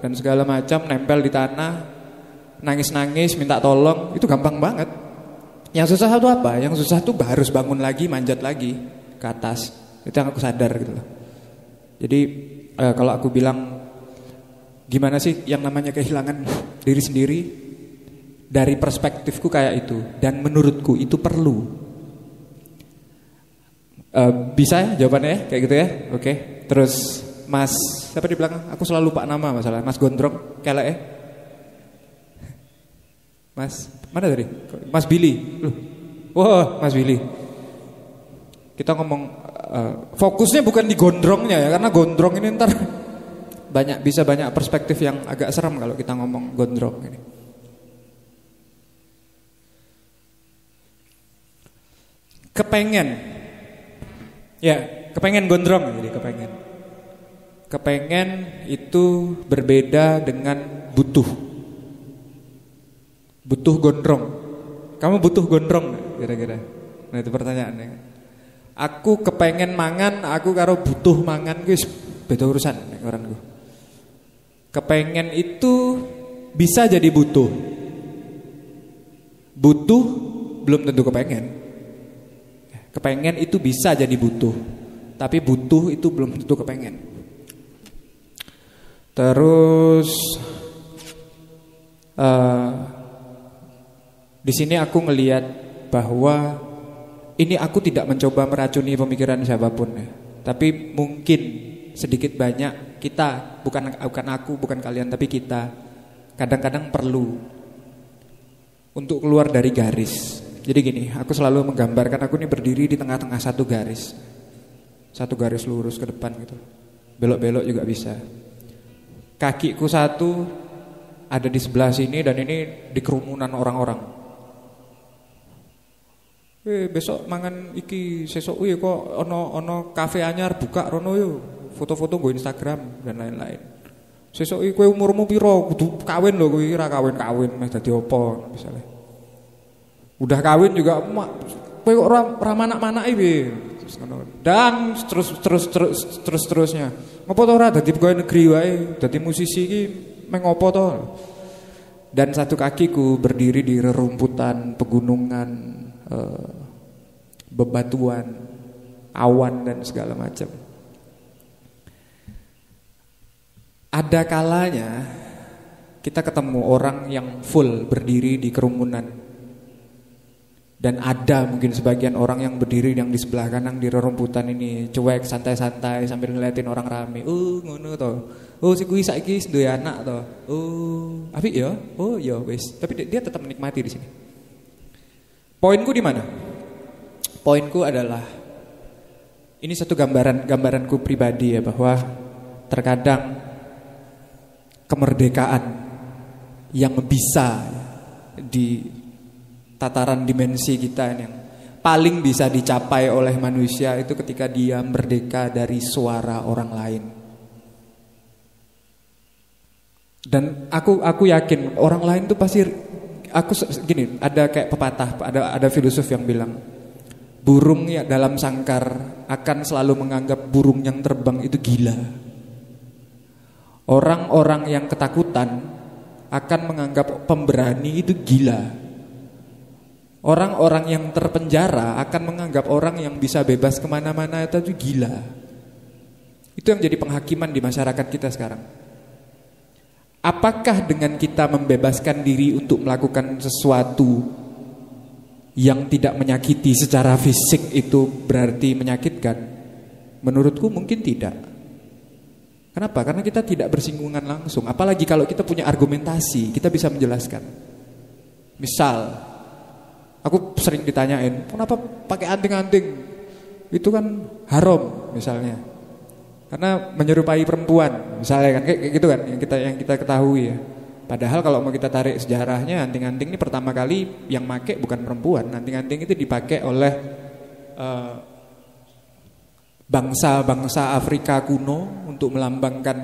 dan segala macam, nempel di tanah, nangis-nangis, minta tolong, itu gampang banget. Yang susah itu apa? Yang susah itu harus bangun lagi, manjat lagi ke atas. Itu yang aku sadar gitu loh. Jadi kalau aku bilang gimana sih yang namanya kehilangan diri sendiri, dari perspektifku kayak itu. Dan menurutku itu perlu. Bisa ya jawabannya kayak gitu ya? Oke. Terus Mas, siapa di belakang? Aku selalu lupa nama masalah. Mas Gondrong, kelek ya? Mas, mana tadi? Mas Billy. Wah, Mas Billy. Kita ngomong fokusnya bukan di gondrongnya ya, karena gondrong ini ntar bisa banyak perspektif yang agak seram kalau kita ngomong gondrong ini. Kepengen gondrong jadi kepengen. Kepengen itu berbeda dengan butuh. Butuh gondrong. Kamu butuh gondrong kira-kira? Nah itu pertanyaannya. Aku kepengen mangan, aku karo butuh mangan guys beda urusan orangku. Kepengen itu bisa jadi butuh. Butuh belum tentu kepengen. Kepengen itu bisa jadi butuh, tapi butuh itu belum tentu kepengen. Terus di sini aku ngelihat bahwa ini aku tidak mencoba meracuni pemikiran siapapun ya. Tapi mungkin sedikit banyak kita, bukan aku, bukan kalian, tapi kita kadang-kadang perlu untuk keluar dari garis. Jadi gini, aku selalu menggambarkan aku ini berdiri di tengah-tengah satu garis. Satu garis lurus ke depan gitu. Belok-belok juga bisa. Kakiku satu ada di sebelah sini dan ini di kerumunan orang-orang. Besok mangan iki sesuk kok ono kafe anyar buka rono yo. Foto-foto gue Instagram dan lain-lain. Sesuk iki kowe umurmu piro? Kudu kawin lho, kowe ora kawin-kawin meh dadi apa misalnya. Udah kawin juga kowe kok ora manak-manake piye? Dan terusnya. Ngopo to ora dadi pegawai negeri wae, dadi musisi iki meng opo to? Dan satu kakiku berdiri di rerumputan, pegunungan, bebatuan, awan dan segala macam. Ada kalanya kita ketemu orang yang full berdiri di kerumunan. Dan ada mungkin sebagian orang yang berdiri yang di sebelah kanan di rerumputan ini cuek santai-santai sambil ngeliatin orang rame. Ngono to. Si kuwi saiki duwe anak to. Apik ya? Ya wis. Tapi dia tetap menikmati di sini. Poinku di mana? Poinku adalah ini satu gambaranku pribadi ya, bahwa terkadang kemerdekaan yang bisa di tataran dimensi kita yang paling bisa dicapai oleh manusia itu ketika dia merdeka dari suara orang lain. Dan aku yakin orang lain tuh pasti, gini, ada kayak pepatah, ada filosof yang bilang burung ya dalam sangkar akan selalu menganggap burung yang terbang itu gila. Orang-orang yang ketakutan akan menganggap pemberani itu gila. Orang-orang yang terpenjara akan menganggap orang yang bisa bebas kemana-mana itu gila. Itu yang jadi penghakiman di masyarakat kita sekarang. Apakah dengan kita membebaskan diri untuk melakukan sesuatu yang tidak menyakiti secara fisik itu berarti menyakitkan? Menurutku mungkin tidak. Kenapa? Karena kita tidak bersinggungan langsung. Apalagi kalau kita punya argumentasi, kita bisa menjelaskan. Misal, aku sering ditanyain, kenapa pakai anting-anting? Itu kan haram misalnya. Karena menyerupai perempuan, misalnya kan kayak gitu kan yang kita ketahui ya. Padahal kalau mau kita tarik sejarahnya, anting-anting ini pertama kali yang make bukan perempuan. Anting-anting itu dipakai oleh bangsa-bangsa Afrika kuno untuk melambangkan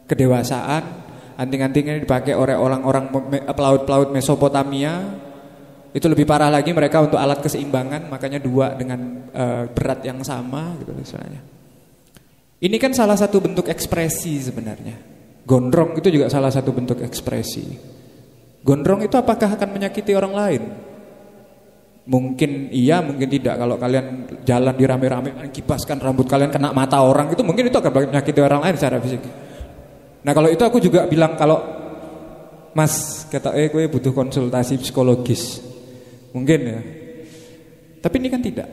kedewasaan. Anting-anting ini dipakai oleh orang-orang pelaut-pelaut Mesopotamia. Itu lebih parah lagi, mereka untuk alat keseimbangan, makanya dua dengan berat yang sama gitu misalnya. Ini kan salah satu bentuk ekspresi sebenarnya. Gondrong itu juga salah satu bentuk ekspresi. Gondrong itu apakah akan menyakiti orang lain? Mungkin iya, mungkin tidak. Kalau kalian jalan di rame-rame, kipaskan rambut kalian kena mata orang, itu mungkin itu akan menyakiti orang lain secara fisik. Nah kalau itu aku juga bilang, kalau Mas kata gue butuh konsultasi psikologis, mungkin ya. Tapi ini kan tidak.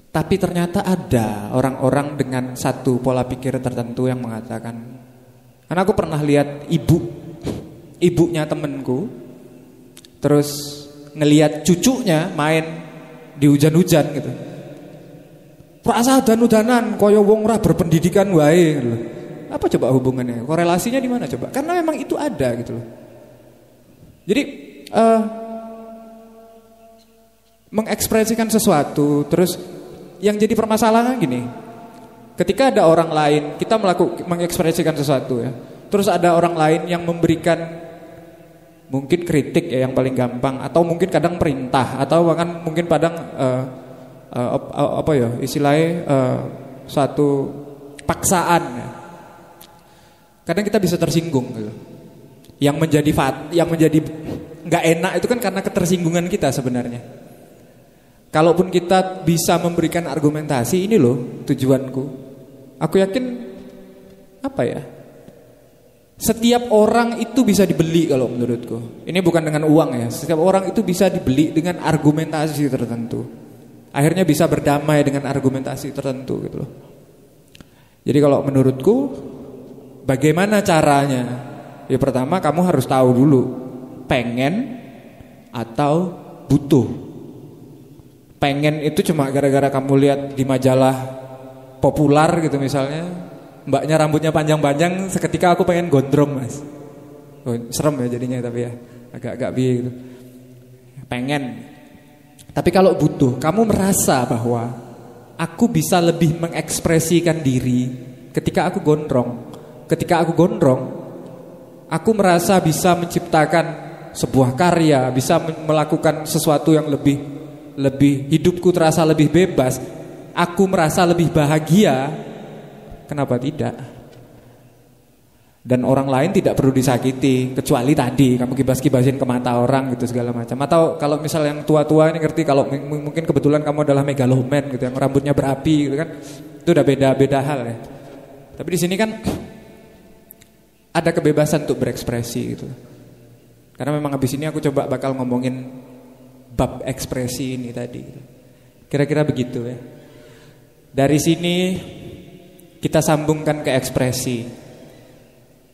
Tapi ternyata ada orang-orang dengan satu pola pikir tertentu yang mengatakan, karena aku pernah lihat ibunya temenku, terus ngelihat cucunya main di hujan-hujan gitu. Perasa dan-udanan koyo wong ora berpendidikan wae gitu. Apa coba hubungannya? Korelasinya di mana coba? Karena memang itu ada gitu loh. Jadi mengekspresikan sesuatu, terus yang jadi permasalahan gini. Ketika ada orang lain, kita mengekspresikan sesuatu ya. Terus ada orang lain yang memberikan mungkin kritik ya yang paling gampang, atau mungkin kadang perintah, atau bahkan mungkin kadang apa ya istilahnya suatu paksaan ya. Kadang kita bisa tersinggung gitu. Yang menjadi nggak enak itu kan karena ketersinggungan kita sebenarnya. Kalaupun kita bisa memberikan argumentasi, ini loh tujuanku. Aku yakin apa ya? Setiap orang itu bisa dibeli kalau menurutku. Ini bukan dengan uang ya. Setiap orang itu bisa dibeli dengan argumentasi tertentu. Akhirnya bisa berdamai dengan argumentasi tertentu gitu loh. Jadi kalau menurutku, bagaimana caranya? Ya pertama kamu harus tahu dulu pengen atau butuh. Pengen itu cuma gara-gara kamu lihat di majalah populer gitu misalnya, mbaknya rambutnya panjang-panjang, seketika aku pengen gondrong mas. Oh, serem ya jadinya tapi ya agak-agak biaya gitu. Pengen. Tapi kalau butuh, kamu merasa bahwa aku bisa lebih mengekspresikan diri ketika aku gondrong. Ketika aku gondrong, aku merasa bisa menciptakan sebuah karya, bisa melakukan sesuatu yang lebih hidupku terasa lebih bebas, aku merasa lebih bahagia. Kenapa tidak? Dan orang lain tidak perlu disakiti, kecuali tadi kamu kibas-kibasin ke mata orang gitu segala macam. Atau kalau misal yang tua-tua ini ngerti, kalau mungkin kebetulan kamu adalah megaloman gitu, yang rambutnya berapi gitu kan, itu udah beda-beda hal ya. Tapi di sini kan ada kebebasan untuk berekspresi gitu. Karena memang habis ini aku coba bakal ngomongin bab ekspresi ini tadi. Kira-kira begitu ya. Dari sini kita sambungkan ke ekspresi.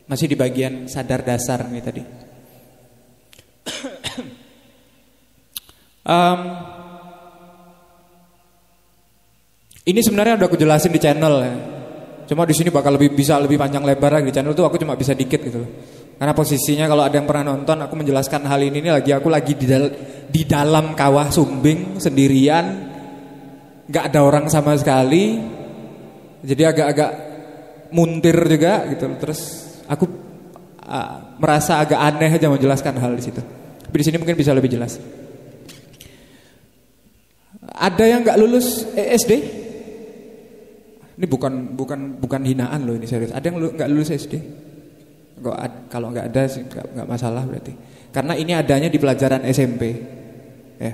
Masih di bagian sadar dasar nih tadi. Ini sebenarnya udah aku jelasin di channel ya. Cuma di sini bakal bisa lebih panjang lebar lagi. Di channel tuh aku cuma bisa dikit gitu loh. Karena posisinya kalau ada yang pernah nonton, aku menjelaskan hal ini aku lagi di dalam kawah Sumbing sendirian, nggak ada orang sama sekali, jadi agak-agak muntir juga gitu. Terus aku merasa agak aneh aja menjelaskan hal di situ. Tapi di sini mungkin bisa lebih jelas. Ada yang nggak lulus SD? Ini bukan hinaan loh, ini serius. Ada yang nggak lulus SD? Kalau nggak ada sih nggak masalah berarti. Karena ini adanya di pelajaran SMP. Ya.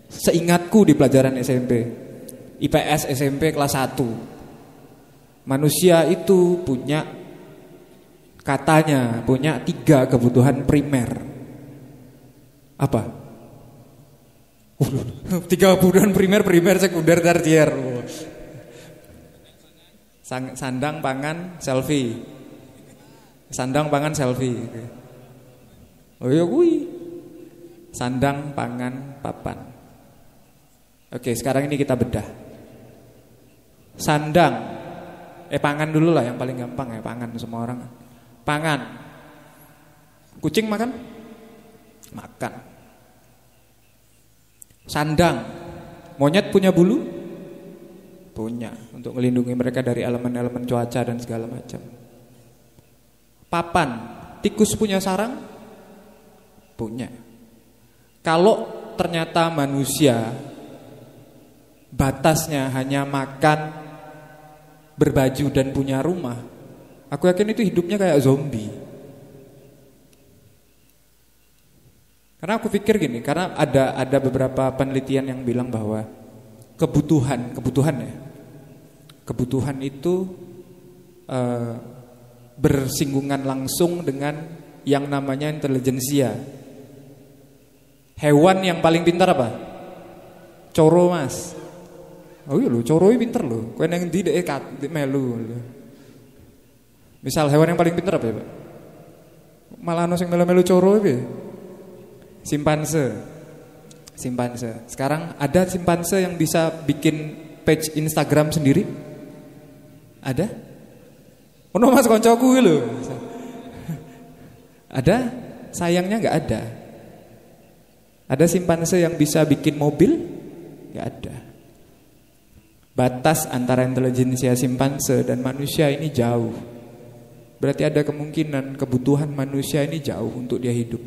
Seingatku di pelajaran SMP, IPS SMP kelas 1. Manusia itu katanya punya 3 kebutuhan primer. Apa? 3 kebutuhan primer, sekunder, tersier. Sandang, pangan, selfie. Sandang, pangan, selfie. Oh iya kui. Sandang, pangan, papan. Oke, sekarang ini kita bedah. Sandang. Pangan dulu lah yang paling gampang ya, pangan semua orang. Pangan. Kucing makan? Makan. Sandang. Monyet punya bulu? Punya, untuk melindungi mereka dari elemen-elemen cuaca dan segala macam. Papan, tikus punya sarang? Punya. Kalau ternyata manusia batasnya hanya makan, berbaju dan punya rumah, aku yakin itu hidupnya kayak zombie. Karena aku pikir gini, karena ada beberapa penelitian yang bilang bahwa kebutuhan itu bersinggungan langsung dengan yang namanya intelijensia. Hewan yang paling pintar apa? Coro, Mas. Oh iya lho, coro ini pintar lho. Kowe nang ndi dek melu. Misal hewan yang paling pintar apa ya, Pak? Malah ono sing melu-melu coro iki. Simpanse. Sekarang ada simpanse yang bisa bikin page Instagram sendiri? Ada? Ono Mas koncoku lho. Ada? Sayangnya enggak ada. Ada simpanse yang bisa bikin mobil? Enggak ada. Batas antara intelijensia simpanse dan manusia ini jauh. Berarti ada kemungkinan kebutuhan manusia ini jauh untuk dia hidup.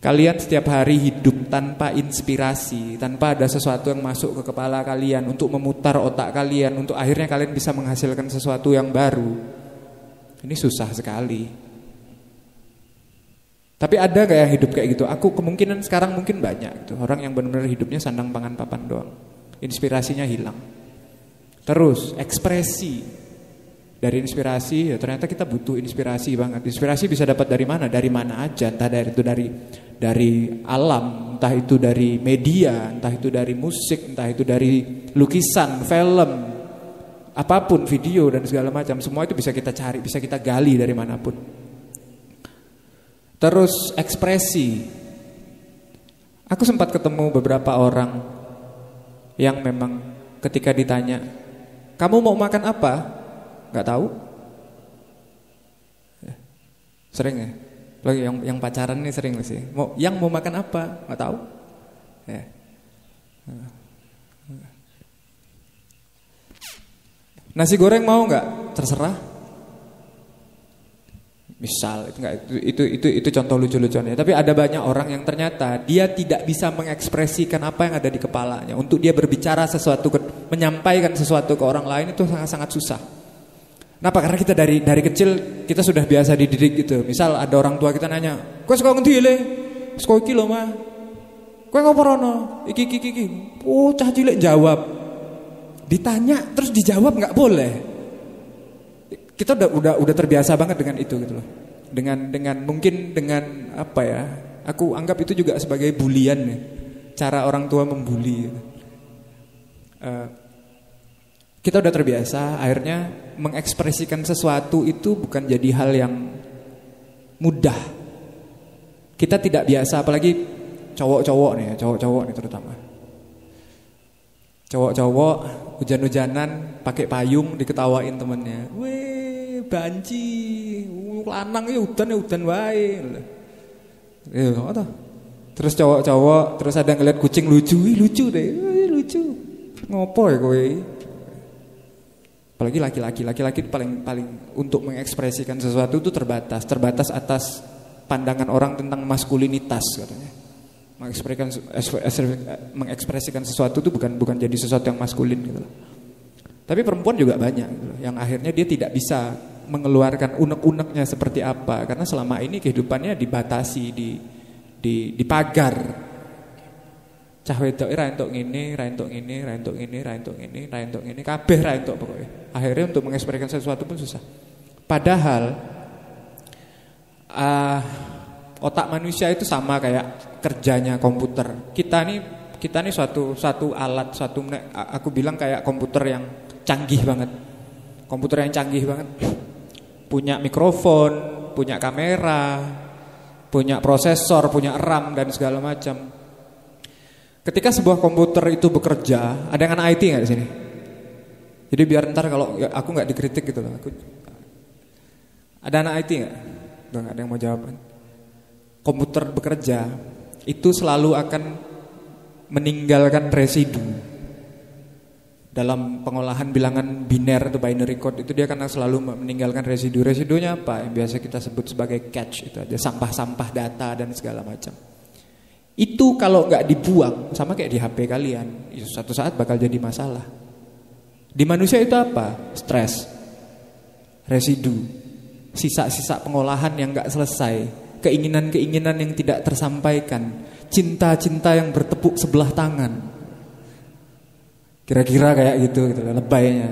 Kalian setiap hari hidup tanpa inspirasi, tanpa ada sesuatu yang masuk ke kepala kalian untuk memutar otak kalian, untuk akhirnya kalian bisa menghasilkan sesuatu yang baru. Ini susah sekali. Tapi ada gak yang hidup kayak gitu? Aku kemungkinan sekarang mungkin banyak gitu. Orang yang benar-benar hidupnya sandang pangan papan doang. Inspirasinya hilang. Terus ekspresi. Dari inspirasi ya ternyata kita butuh inspirasi banget. Inspirasi bisa dapat dari mana? Dari mana aja. Entah dari alam, entah itu dari media, entah itu dari musik, entah itu dari lukisan, film, apapun, video dan segala macam. Semua itu bisa kita cari, bisa kita gali dari manapun. Terus ekspresi. Aku sempat ketemu beberapa orang yang memang ketika ditanya, "Kamu mau makan apa?" Gak tahu. Sering ya. Lagi yang pacaran nih sering sih. Mau makan apa? Gak tahu. Ya. Nasi goreng mau nggak? Terserah. Misal itu contoh lucu-lucunya. Tapi ada banyak orang yang ternyata dia tidak bisa mengekspresikan apa yang ada di kepalanya. Untuk dia berbicara sesuatu, menyampaikan sesuatu ke orang lain itu sangat-sangat susah. Kenapa? Karena kita dari kecil kita sudah biasa dididik gitu. Misal ada orang tua kita nanya, "Kowe saka ngendi le?" "Saka iki lho, Mah." "Kowe ngopo rono?" "Iki." Oh, cah cilik jawab. Ditanya terus dijawab nggak boleh. Kita udah terbiasa banget dengan itu gitu loh. Dengan mungkin dengan apa ya? Aku anggap itu juga sebagai bulian ya. Cara orang tua membuli. Kita udah terbiasa, akhirnya mengekspresikan sesuatu itu bukan jadi hal yang mudah. Kita tidak biasa, apalagi cowok-cowok nih terutama. Cowok-cowok hujan-hujanan pakai payung diketawain temennya. "Weh, banci, lanang ya udan wae." Terus cowok-cowok terus ada ngeliat kucing lucu deh. Lucu. Ngopo ya kowe? Apalagi laki-laki paling untuk mengekspresikan sesuatu itu terbatas atas pandangan orang tentang maskulinitas katanya. Mengekspresikan sesuatu itu bukan jadi sesuatu yang maskulin gitu. Tapi perempuan juga banyak gitu loh, yang akhirnya dia tidak bisa mengeluarkan unek-uneknya seperti apa, karena selama ini kehidupannya dibatasi, dipagar. Cah wedok ra entuk ngene, ra entuk ngene, ra entuk ngene, ra entuk ngene, ra entuk ngene, kabeh ra entuk pokoknya. Akhirnya untuk mengekspresikan sesuatu pun susah. Padahal otak manusia itu sama kayak kerjanya komputer. Kita nih suatu alat, aku bilang kayak komputer yang canggih banget. Komputer yang canggih banget. Punya mikrofon, punya kamera, punya prosesor, punya RAM dan segala macam. Ketika sebuah komputer itu bekerja, ada yang anak IT nggak di sini? Jadi biar ntar kalau aku nggak dikritik gitu loh. Ada anak IT nggak? Udah nggak ada yang mau jawab. Komputer bekerja itu selalu akan meninggalkan residu. Dalam pengolahan bilangan biner atau binary code itu dia akan selalu meninggalkan residu. Residunya apa? Yang biasa kita sebut sebagai cache, itu aja, sampah-sampah data dan segala macam. Itu kalau nggak dibuang, sama kayak di HP kalian, itu suatu saat bakal jadi masalah. Di manusia itu apa? Stres, residu, sisa-sisa pengolahan yang nggak selesai, keinginan-keinginan yang tidak tersampaikan, cinta-cinta yang bertepuk sebelah tangan. Kira-kira kayak gitu lebaynya.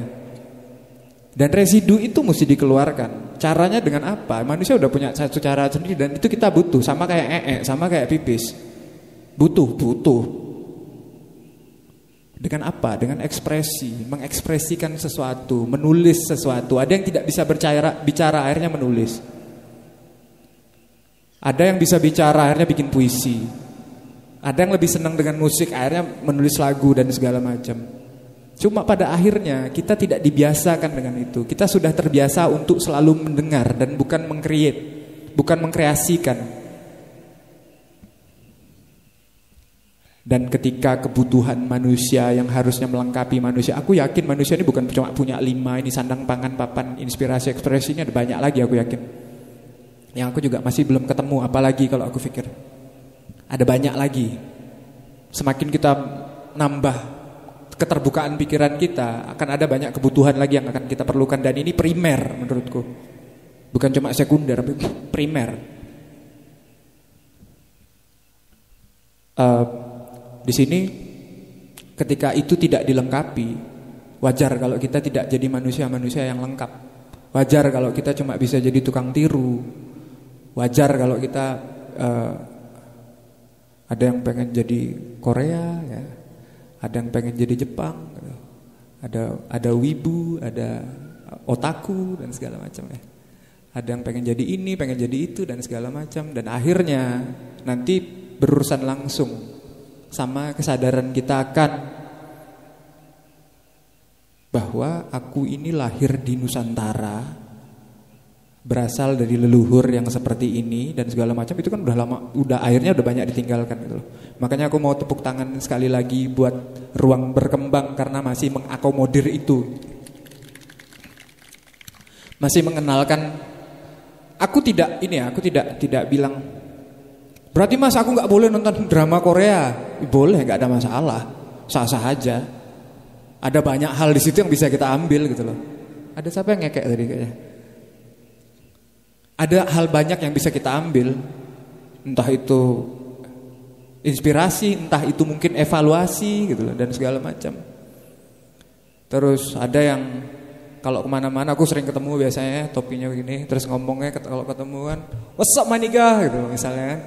Dan residu itu mesti dikeluarkan. Caranya dengan apa? Manusia udah punya satu cara sendiri dan itu kita butuh, sama kayak sama kayak pipis. Butuh. Dengan apa? Dengan ekspresi, mengekspresikan sesuatu, menulis sesuatu. Ada yang tidak bisa bicara akhirnya menulis. Ada yang bisa bicara akhirnya bikin puisi. Ada yang lebih senang dengan musik akhirnya menulis lagu dan segala macam. Cuma pada akhirnya kita tidak dibiasakan dengan itu. Kita sudah terbiasa untuk selalu mendengar dan bukan meng-create, bukan mengkreasikan. Dan ketika kebutuhan manusia yang harusnya melengkapi manusia, aku yakin manusia ini bukan cuma punya 5 ini sandang, pangan, papan, inspirasi, ekspresinya ada banyak lagi, aku yakin. Yang aku juga masih belum ketemu, apalagi kalau aku pikir ada banyak lagi. Semakin kita nambah keterbukaan pikiran kita, akan ada banyak kebutuhan lagi yang akan kita perlukan. Dan ini primer menurutku, bukan cuma sekunder, tapi primer. Di sini ketika itu tidak dilengkapi, wajar kalau kita tidak jadi manusia-manusia yang lengkap. Wajar kalau kita cuma bisa jadi tukang tiru. Wajar kalau kita ada yang pengen jadi Korea, ya. Ada yang pengen jadi Jepang, gitu. Ada wibu, ada otaku dan segala macam, ya. Ada yang pengen jadi ini, pengen jadi itu dan segala macam. Dan akhirnya nanti berurusan langsung sama kesadaran kita akan bahwa aku ini lahir di Nusantara, berasal dari leluhur yang seperti ini dan segala macam. Itu kan udah lama, akhirnya udah banyak ditinggalkan gitu loh. Makanya aku mau tepuk tangan sekali lagi buat ruang berkembang, karena masih mengakomodir itu, masih mengenalkan. Aku tidak bilang berarti mas aku gak boleh nonton drama Korea. Boleh, gak ada masalah, sah-sah aja. Ada banyak hal di situ yang bisa kita ambil gitu loh. Ada siapa yang ngekek tadi kayaknya? Ada hal banyak yang bisa kita ambil. Entah itu inspirasi, entah itu mungkin evaluasi gitu loh, dan segala macam. Terus ada yang kalau kemana-mana, aku sering ketemu biasanya topinya begini, terus ngomongnya kalau ketemu kan, what's up maniga gitu misalnya kan.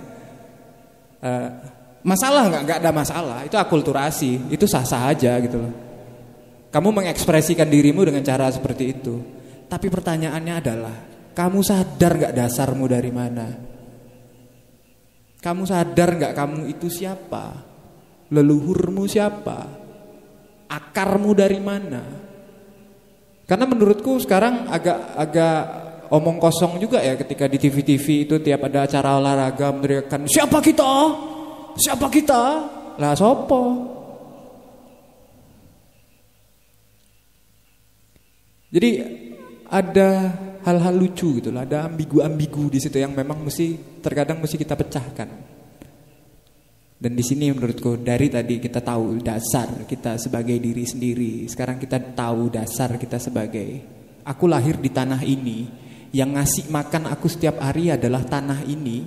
Masalah nggak ada masalah, itu akulturasi, itu sah-sah aja gitu loh. Kamu mengekspresikan dirimu dengan cara seperti itu. Tapi pertanyaannya adalah, kamu sadar nggak dasarmu dari mana? Kamu sadar nggak kamu itu siapa? Leluhurmu siapa? Akarmu dari mana? Karena menurutku sekarang agak omong kosong juga ya ketika di TV-TV itu tiap ada acara olahraga meneriakkan siapa kita? Siapa kita? Lah sopo? Jadi ada hal-hal lucu gitu lah, ada ambigu-ambigu di situ yang memang terkadang mesti kita pecahkan. Dan di sini menurutku dari tadi kita tahu dasar kita sebagai diri sendiri. Sekarang kita tahu dasar kita sebagai aku lahir di tanah ini. Yang ngasih makan aku setiap hari adalah tanah ini.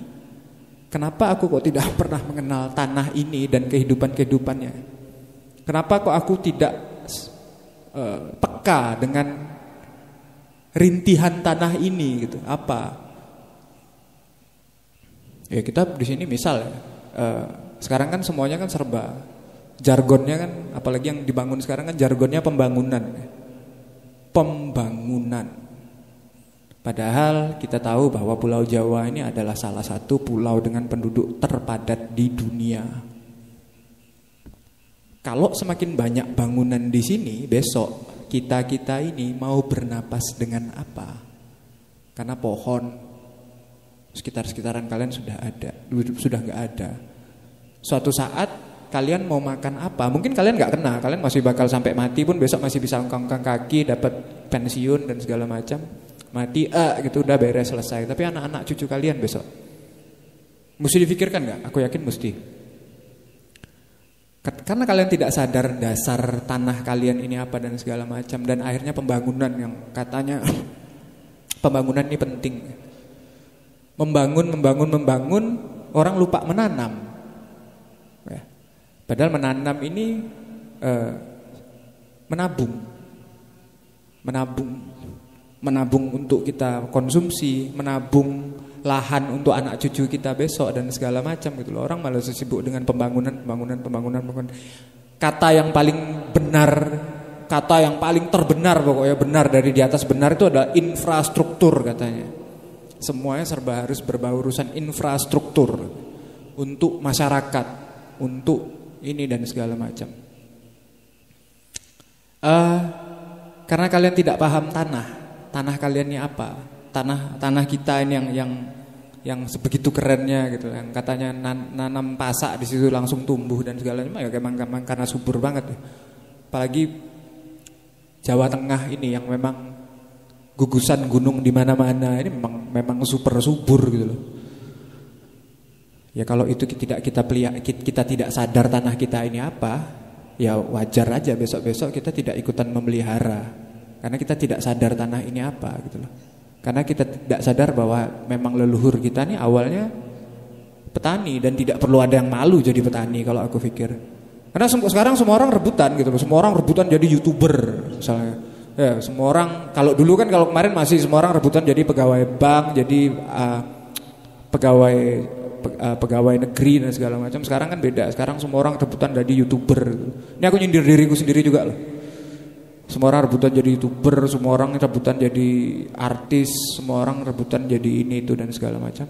Kenapa aku kok tidak pernah mengenal tanah ini dan kehidupan-kehidupannya? Kenapa kok aku tidak peka dengan rintihan tanah ini gitu? Apa? Ya kita di sini misal ya, sekarang kan semuanya kan serba jargonnya kan, apalagi yang dibangun sekarang kan jargonnya pembangunan. Pembangunan. Padahal kita tahu bahwa Pulau Jawa ini adalah salah satu pulau dengan penduduk terpadat di dunia. Kalau semakin banyak bangunan di sini, besok kita ini mau bernapas dengan apa? Karena pohon sekitar-sekitaran kalian sudah nggak ada. Suatu saat kalian mau makan apa? Mungkin kalian nggak kena, kalian masih bakal sampai mati pun besok masih bisa ongkang-ongkang kaki, dapat pensiun dan segala macam. Mati, gitu udah beres selesai. Tapi anak-anak cucu kalian besok mesti difikirkan nggak? Aku yakin mesti. Karena kalian tidak sadar dasar tanah kalian ini apa dan segala macam. Dan akhirnya pembangunan yang katanya pembangunan ini penting. Membangun, orang lupa menanam. Ya. Padahal menanam ini menabung untuk kita konsumsi, menabung lahan untuk anak cucu kita besok dan segala macam gitu loh. Orang malah sibuk dengan pembangunan. Kata yang paling benar, kata yang paling terbenar, pokoknya benar dari di atas benar itu adalah infrastruktur katanya. Semuanya serba harus berbau urusan infrastruktur untuk masyarakat, untuk ini dan segala macam. Karena kalian tidak paham tanah kalian ini apa? Tanah kita ini yang sebegitu kerennya gitu, yang katanya nanam pasak di situ langsung tumbuh dan segalanya, ya memang karena subur banget. Apalagi Jawa Tengah ini yang memang gugusan gunung di mana-mana, ini memang super subur gitu loh. Ya kalau itu kita tidak sadar tanah kita ini apa, ya wajar aja besok-besok kita tidak ikutan memelihara. Karena kita tidak sadar tanah ini apa gitu loh. Karena kita tidak sadar bahwa memang leluhur kita nih awalnya petani dan tidak perlu ada yang malu jadi petani kalau aku pikir. Karena sekarang semua orang rebutan gitu loh. Semua orang rebutan jadi YouTuber misalnya. Ya, semua orang kalau kemarin masih semua orang rebutan jadi pegawai bank, jadi pegawai negeri dan segala macam. Sekarang kan beda. Sekarang semua orang rebutan jadi YouTuber. Ini aku nyindir diriku sendiri juga loh. Semua orang rebutan jadi YouTuber, semua orang rebutan jadi artis, semua orang rebutan jadi ini itu dan segala macam.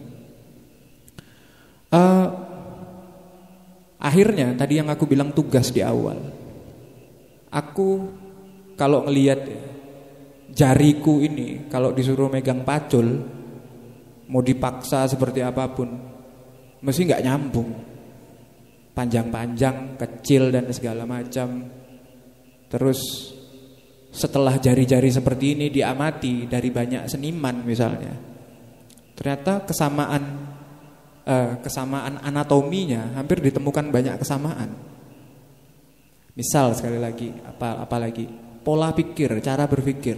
Akhirnya tadi yang aku bilang tugas di awal. Aku kalau ngelihat jariku ini, kalau disuruh megang pacul, mau dipaksa seperti apapun, mesti nggak nyambung. Panjang-panjang, kecil dan segala macam. Terus setelah jari-jari seperti ini diamati dari banyak seniman misalnya, ternyata kesamaan anatominya hampir ditemukan banyak kesamaan. Misal sekali lagi, apalagi pola pikir, cara berpikir.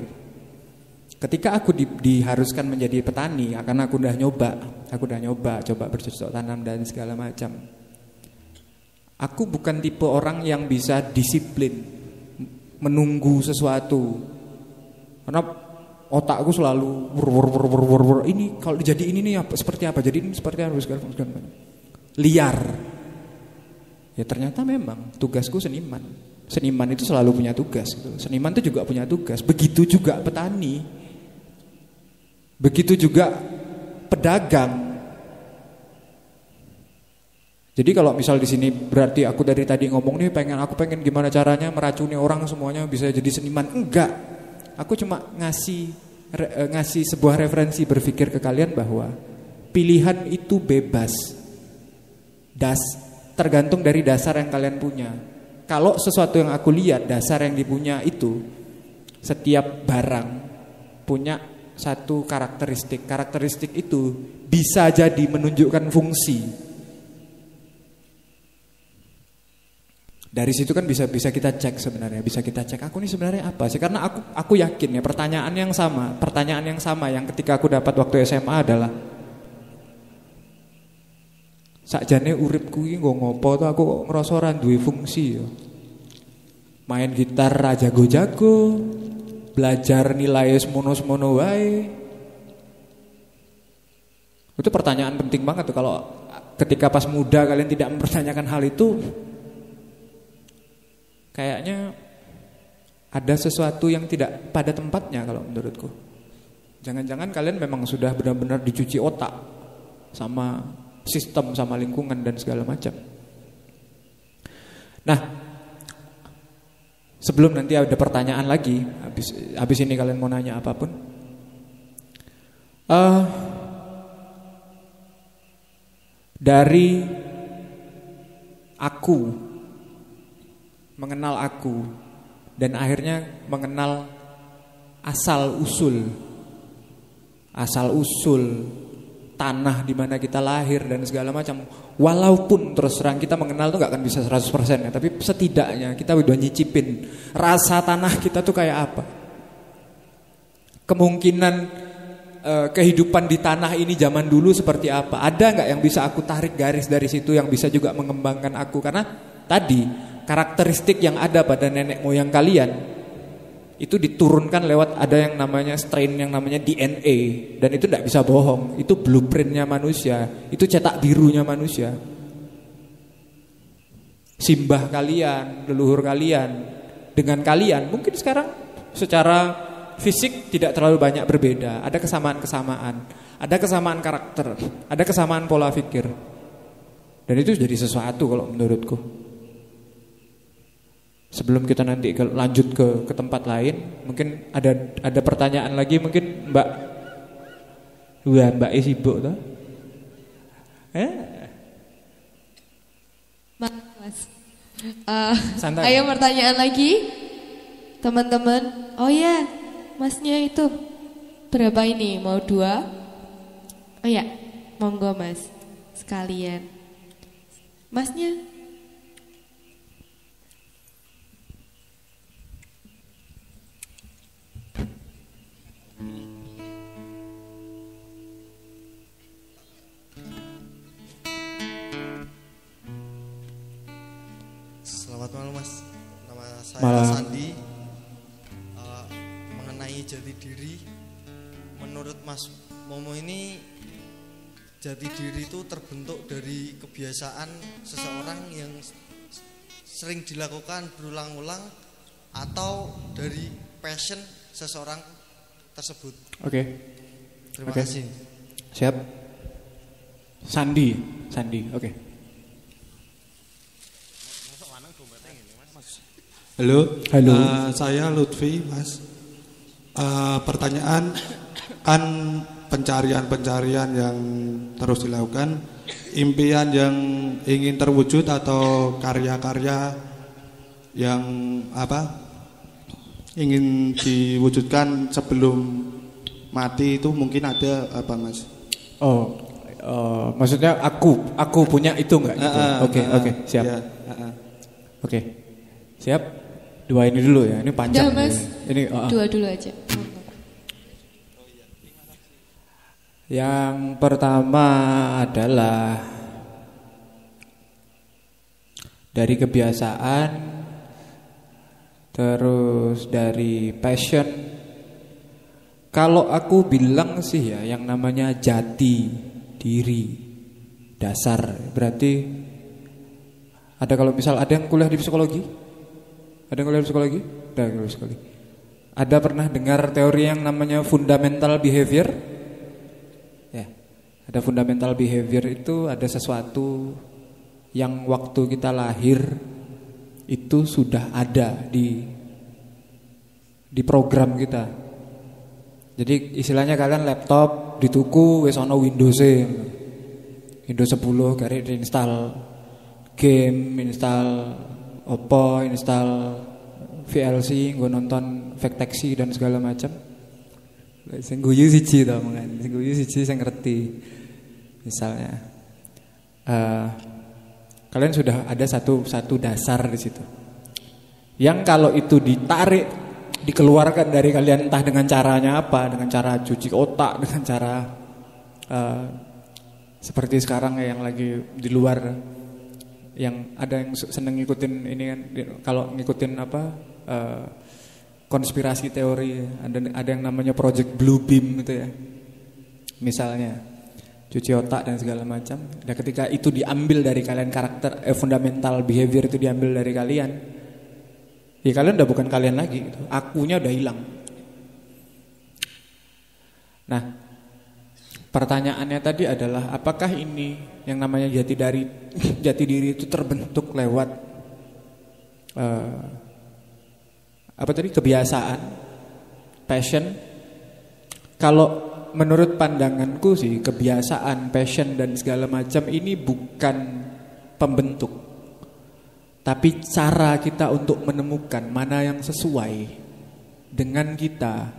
Ketika aku diharuskan menjadi petani, karena aku udah nyoba, coba bercocok tanam dan segala macam. Aku bukan tipe orang yang bisa disiplin menunggu sesuatu. Karena otakku selalu ini kalau jadi ini nih seperti apa, jadi ini seperti apa segala macam. Liar. Ya ternyata memang tugasku seniman. Seniman itu selalu punya tugas gitu. Seniman itu juga punya tugas. Begitu juga petani. Begitu juga pedagang. Jadi kalau misal di sini berarti aku dari tadi ngomong nih aku pengen gimana caranya meracuni orang semuanya bisa jadi seniman. Enggak. Aku cuma ngasih sebuah referensi berpikir ke kalian bahwa pilihan itu bebas. Tergantung dari dasar yang kalian punya. Kalau sesuatu yang aku lihat dasar yang dipunya itu, setiap barang punya satu karakteristik. Karakteristik itu bisa jadi menunjukkan fungsi. Dari situ kan bisa kita cek sebenarnya, bisa kita cek aku ini sebenarnya apa sih? Karena aku yakin ya pertanyaan yang sama yang ketika aku dapat waktu SMA adalah sakjane uripku iki nggo ngopo to aku kok ngrasa ora duwe fungsi ya. Main gitar ra jago-jago, belajar nilai semono-semono wae. Itu pertanyaan penting banget tuh kalau ketika pas muda kalian tidak mempertanyakan hal itu. Kayaknya ada sesuatu yang tidak pada tempatnya kalau menurutku. Jangan-jangan kalian memang sudah benar-benar dicuci otak sama sistem, sama lingkungan dan segala macam. Nah, sebelum nanti ada pertanyaan lagi, habis ini kalian mau nanya apapun, dari aku mengenal aku dan akhirnya mengenal asal usul tanah di mana kita lahir dan segala macam. Walaupun terus terang kita mengenal tuh gak akan bisa 100% ya, tapi setidaknya kita udah nyicipin rasa tanah kita tuh kayak apa. Kemungkinan kehidupan di tanah ini zaman dulu seperti apa. Ada gak yang bisa aku tarik garis dari situ yang bisa juga mengembangkan aku. Karena tadi karakteristik yang ada pada nenek moyang kalian itu diturunkan lewat ada yang namanya strain, yang namanya DNA, dan itu tidak bisa bohong. Itu blueprintnya manusia, itu cetak birunya manusia. Simbah kalian, leluhur kalian, dengan kalian mungkin sekarang secara fisik tidak terlalu banyak berbeda. Ada kesamaan-kesamaan, ada kesamaan karakter, ada kesamaan pola pikir, dan itu jadi sesuatu kalau menurutku. Sebelum kita nanti lanjut ke tempat lain, mungkin ada pertanyaan lagi, mungkin Mbak. Wah, Mbak sibuk toh? Mas. Santai. Ayo pertanyaan lagi, teman-teman. Oh ya, Masnya itu berapa ini? Mau 2? Oh ya, monggo Mas, sekalian. Masnya. Selamat malam Mas, nama saya Malam. Sandi. Mengenai jati diri, menurut Mas Momo ini jati diri itu terbentuk dari kebiasaan seseorang yang sering dilakukan berulang-ulang atau dari passion seseorang tersebut. Oke. Terima Oke. kasih. Siap. Sandi, oke. Halo, Halo. Saya Lutfi, Mas. Pertanyaan, kan pencarian yang terus dilakukan, impian yang ingin terwujud atau karya-karya yang ingin diwujudkan sebelum mati itu mungkin ada apa, Mas? Maksudnya aku punya itu enggak gitu? Oke, siap. Ya, Oke, siap. 2 ini dulu ya, ini panjang. Udah Mas, ini 2 dulu aja. Yang pertama adalah dari kebiasaan, terus dari passion. Kalau aku bilang sih ya, yang namanya jati diri dasar, berarti ada, kalau misal ada yang kuliah di psikologi. Ada yang kuliah di psikologi? Ada yang kuliah di psikologi. Ada pernah dengar teori yang namanya fundamental behavior? Ya, ada fundamental behavior itu ada sesuatu yang waktu kita lahir itu sudah ada di program kita. Jadi istilahnya kalian laptop dituku wis ono Windows-e. Windows 10 kare diinstal game, install Oppo, install VLC, gue nonton Fact Taxi dan segala macam. Sing guyu siji to mangan, sing guyu siji sing ngerti. Misalnya Kalian sudah ada satu dasar di situ. Yang kalau itu ditarik, dikeluarkan dari kalian entah dengan caranya apa, dengan cara cuci otak, dengan cara seperti sekarang yang lagi di luar, yang ada yang seneng ngikutin ini kan, kalau ngikutin apa konspirasi teori, ada yang namanya Project Blue Beam gitu ya, misalnya cuci otak dan segala macam. Dan ketika itu diambil dari kalian, karakter fundamental behavior itu diambil dari kalian, ya kalian udah bukan kalian lagi gitu. Akunya udah hilang. Nah, pertanyaannya tadi adalah apakah ini yang namanya jati diri itu terbentuk lewat kebiasaan, passion? Kalau menurut pandanganku sih, kebiasaan, passion dan segala macam ini bukan pembentuk, tapi cara kita untuk menemukan mana yang sesuai dengan kita.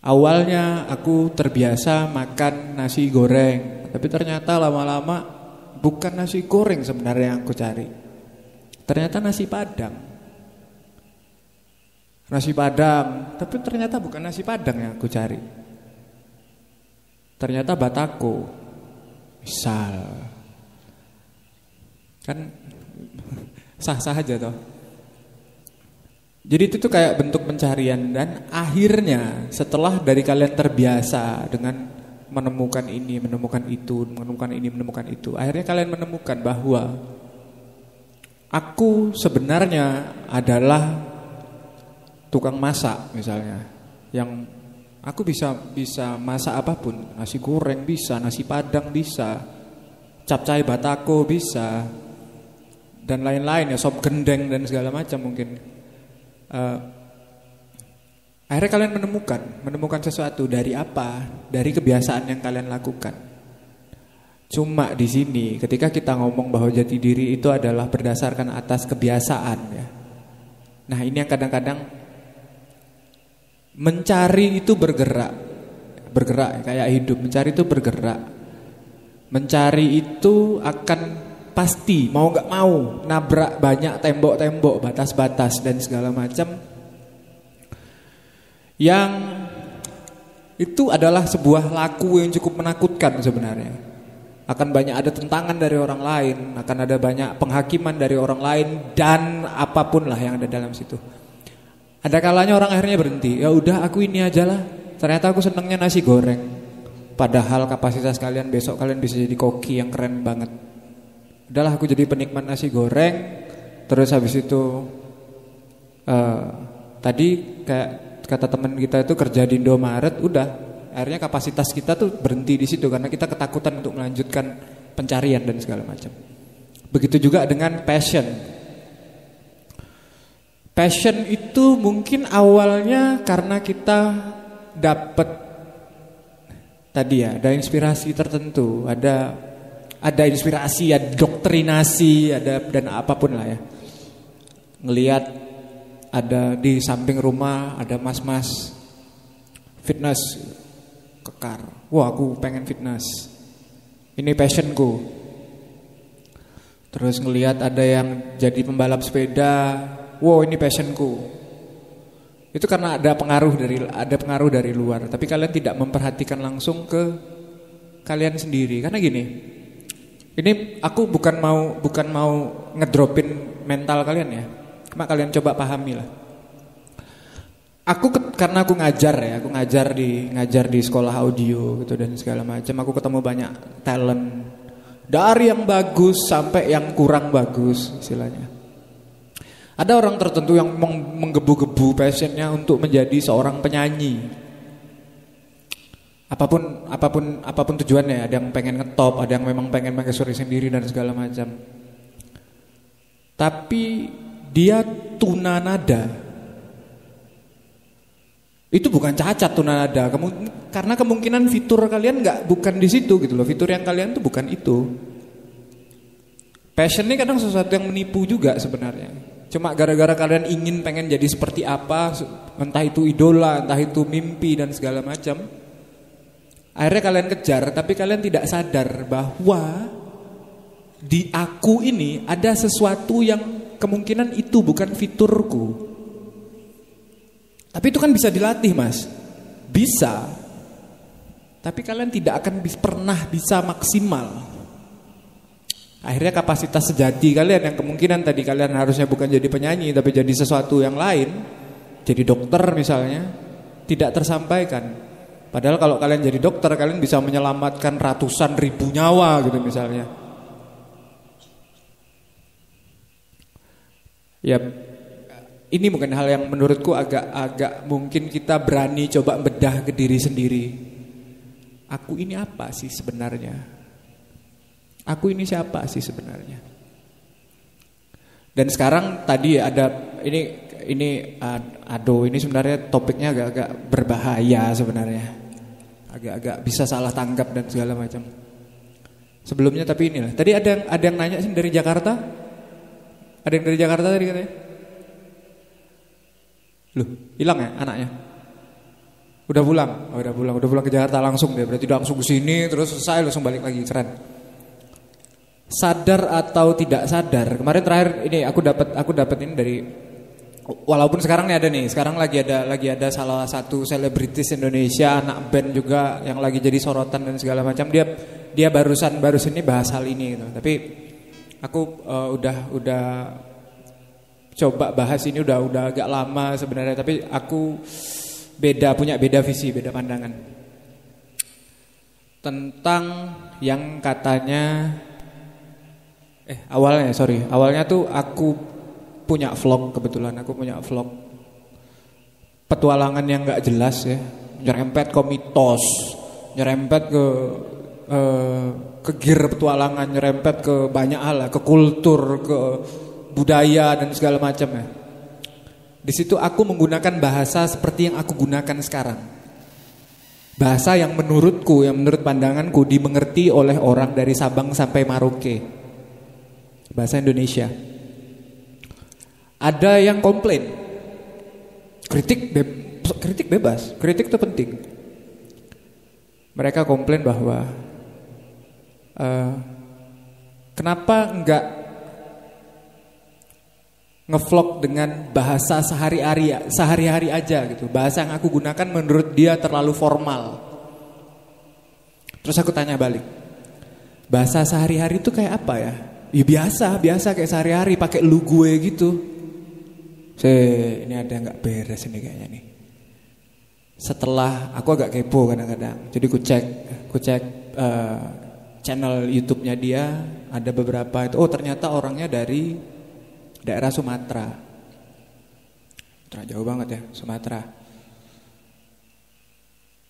Awalnya aku terbiasa makan nasi goreng, tapi ternyata lama-lama bukan nasi goreng sebenarnya yang aku cari. Ternyata nasi Padang. Nasi Padang, tapi ternyata bukan nasi Padang yang aku cari. Ternyata batako. Misal. Kan sah-sah aja toh. Jadi itu tuh kayak bentuk pencarian. Dan akhirnya setelah dari kalian terbiasa dengan menemukan ini, menemukan itu, menemukan ini, menemukan itu, akhirnya kalian menemukan bahwa aku sebenarnya adalah tukang masak misalnya, yang aku bisa masak apapun, nasi goreng bisa, nasi Padang bisa, capcay batako bisa, dan lain-lain ya, sop gendeng dan segala macam mungkin. Akhirnya kalian menemukan sesuatu dari apa? Dari kebiasaan yang kalian lakukan. Cuma di sini ketika kita ngomong bahwa jati diri itu adalah berdasarkan atas kebiasaan ya. Nah, ini yang kadang-kadang mencari itu bergerak kayak hidup. Mencari itu bergerak. Mencari itu akan pasti mau nggak mau nabrak banyak tembok-tembok, batas-batas dan segala macam. Yang itu adalah sebuah laku yang cukup menakutkan sebenarnya. Akan banyak ada tentangan dari orang lain, akan ada banyak penghakiman dari orang lain dan apapun lah yang ada dalam situ. Ada kalanya orang akhirnya berhenti. Ya udah, aku ini aja lah. Ternyata aku senengnya nasi goreng. Padahal kapasitas kalian besok kalian bisa jadi koki yang keren banget. Udahlah, aku jadi penikmat nasi goreng. Terus habis itu tadi kayak kata teman kita itu kerja di Indomaret. Udah, akhirnya kapasitas kita tuh berhenti di situ karena kita ketakutan untuk melanjutkan pencarian dan segala macam. Begitu juga dengan passion. Passion itu mungkin awalnya karena kita dapat tadi ya, ada inspirasi tertentu, ada inspirasi, ada doktrinasi, ada dan apapun lah ya. Ngelihat ada di samping rumah ada mas-mas fitness kekar. Wah, aku pengen fitness. Ini passionku. Terus ngelihat ada yang jadi pembalap sepeda. Wow, ini passionku. Itu karena ada pengaruh dari luar. Tapi kalian tidak memperhatikan langsung ke kalian sendiri. Karena gini, ini aku bukan mau ngedropin mental kalian ya. Cuma kalian coba pahami lah. Karena aku ngajar di sekolah audio gitu dan segala macam. Aku ketemu banyak talent, dari yang bagus sampai yang kurang bagus istilahnya. Ada orang tertentu yang menggebu-gebu passionnya untuk menjadi seorang penyanyi. Apapun tujuannya, ada yang pengen ngetop, ada yang memang pengen mengekspresi sendiri dan segala macam. Tapi dia tunanada. Itu bukan cacat tunanada, karena kemungkinan fitur kalian bukan di situ gitu loh. Fitur yang kalian tuh bukan itu. Passion ini kadang sesuatu yang menipu juga sebenarnya. Cuma gara-gara kalian pengen jadi seperti apa, entah itu idola, entah itu mimpi dan segala macam, akhirnya kalian kejar, tapi kalian tidak sadar bahwa di aku ini ada sesuatu yang kemungkinan itu bukan fiturku. Tapi itu kan bisa dilatih, Mas. Bisa. Tapi kalian tidak akan pernah bisa maksimal. Akhirnya kapasitas sejati kalian yang kemungkinan tadi kalian harusnya bukan jadi penyanyi tapi jadi sesuatu yang lain, jadi dokter misalnya, tidak tersampaikan. Padahal kalau kalian jadi dokter, kalian bisa menyelamatkan ratusan ribu nyawa gitu misalnya. Ya, ini mungkin hal yang menurutku agak mungkin kita berani coba bedah ke diri sendiri. Aku ini apa sih sebenarnya? Aku ini siapa sih sebenarnya? Dan sekarang tadi ada ini sebenarnya topiknya agak-agak berbahaya sebenarnya. Agak-agak bisa salah tanggap dan segala macam. Sebelumnya tapi inilah. Tadi ada yang nanya sih dari Jakarta? Ada yang dari Jakarta tadi katanya? Loh, hilang ya anaknya? Udah pulang? Oh, udah pulang ke Jakarta langsung deh. Berarti langsung ke sini terus selesai langsung balik lagi. Keren. Sadar atau tidak sadar. Kemarin terakhir ini aku dapat ini dari, walaupun sekarang nih ada nih, sekarang lagi ada salah satu selebritis Indonesia, anak band juga yang lagi jadi sorotan dan segala macam. Dia barusan ini bahas hal ini gitu. Tapi aku udah coba bahas ini udah agak lama sebenarnya, tapi aku punya beda visi, beda pandangan tentang yang katanya awalnya tuh aku punya vlog, kebetulan aku punya vlog petualangan yang nggak jelas ya, nyerempet ke mitos, nyerempet ke gear petualangan, nyerempet ke banyak hal, ke kultur, ke budaya dan segala macam ya. Di situ aku menggunakan bahasa seperti yang aku gunakan sekarang. Bahasa yang menurut pandanganku dimengerti oleh orang dari Sabang sampai Merauke. Bahasa Indonesia. Ada yang komplain. Kritik bebas, kritik itu penting. Mereka komplain bahwa kenapa enggak ngevlog dengan bahasa sehari-hari aja gitu. Bahasa yang aku gunakan menurut dia terlalu formal. Terus aku tanya balik, bahasa sehari-hari itu kayak apa ya? Ya biasa kayak sehari-hari, pakai lu gue gitu. Ini ada nggak beres ini kayaknya nih. Setelah aku agak kepo kadang-kadang, jadi ku cek channel YouTube-nya dia, ada beberapa itu. Oh ternyata orangnya dari daerah Sumatera. Jauh banget ya Sumatera.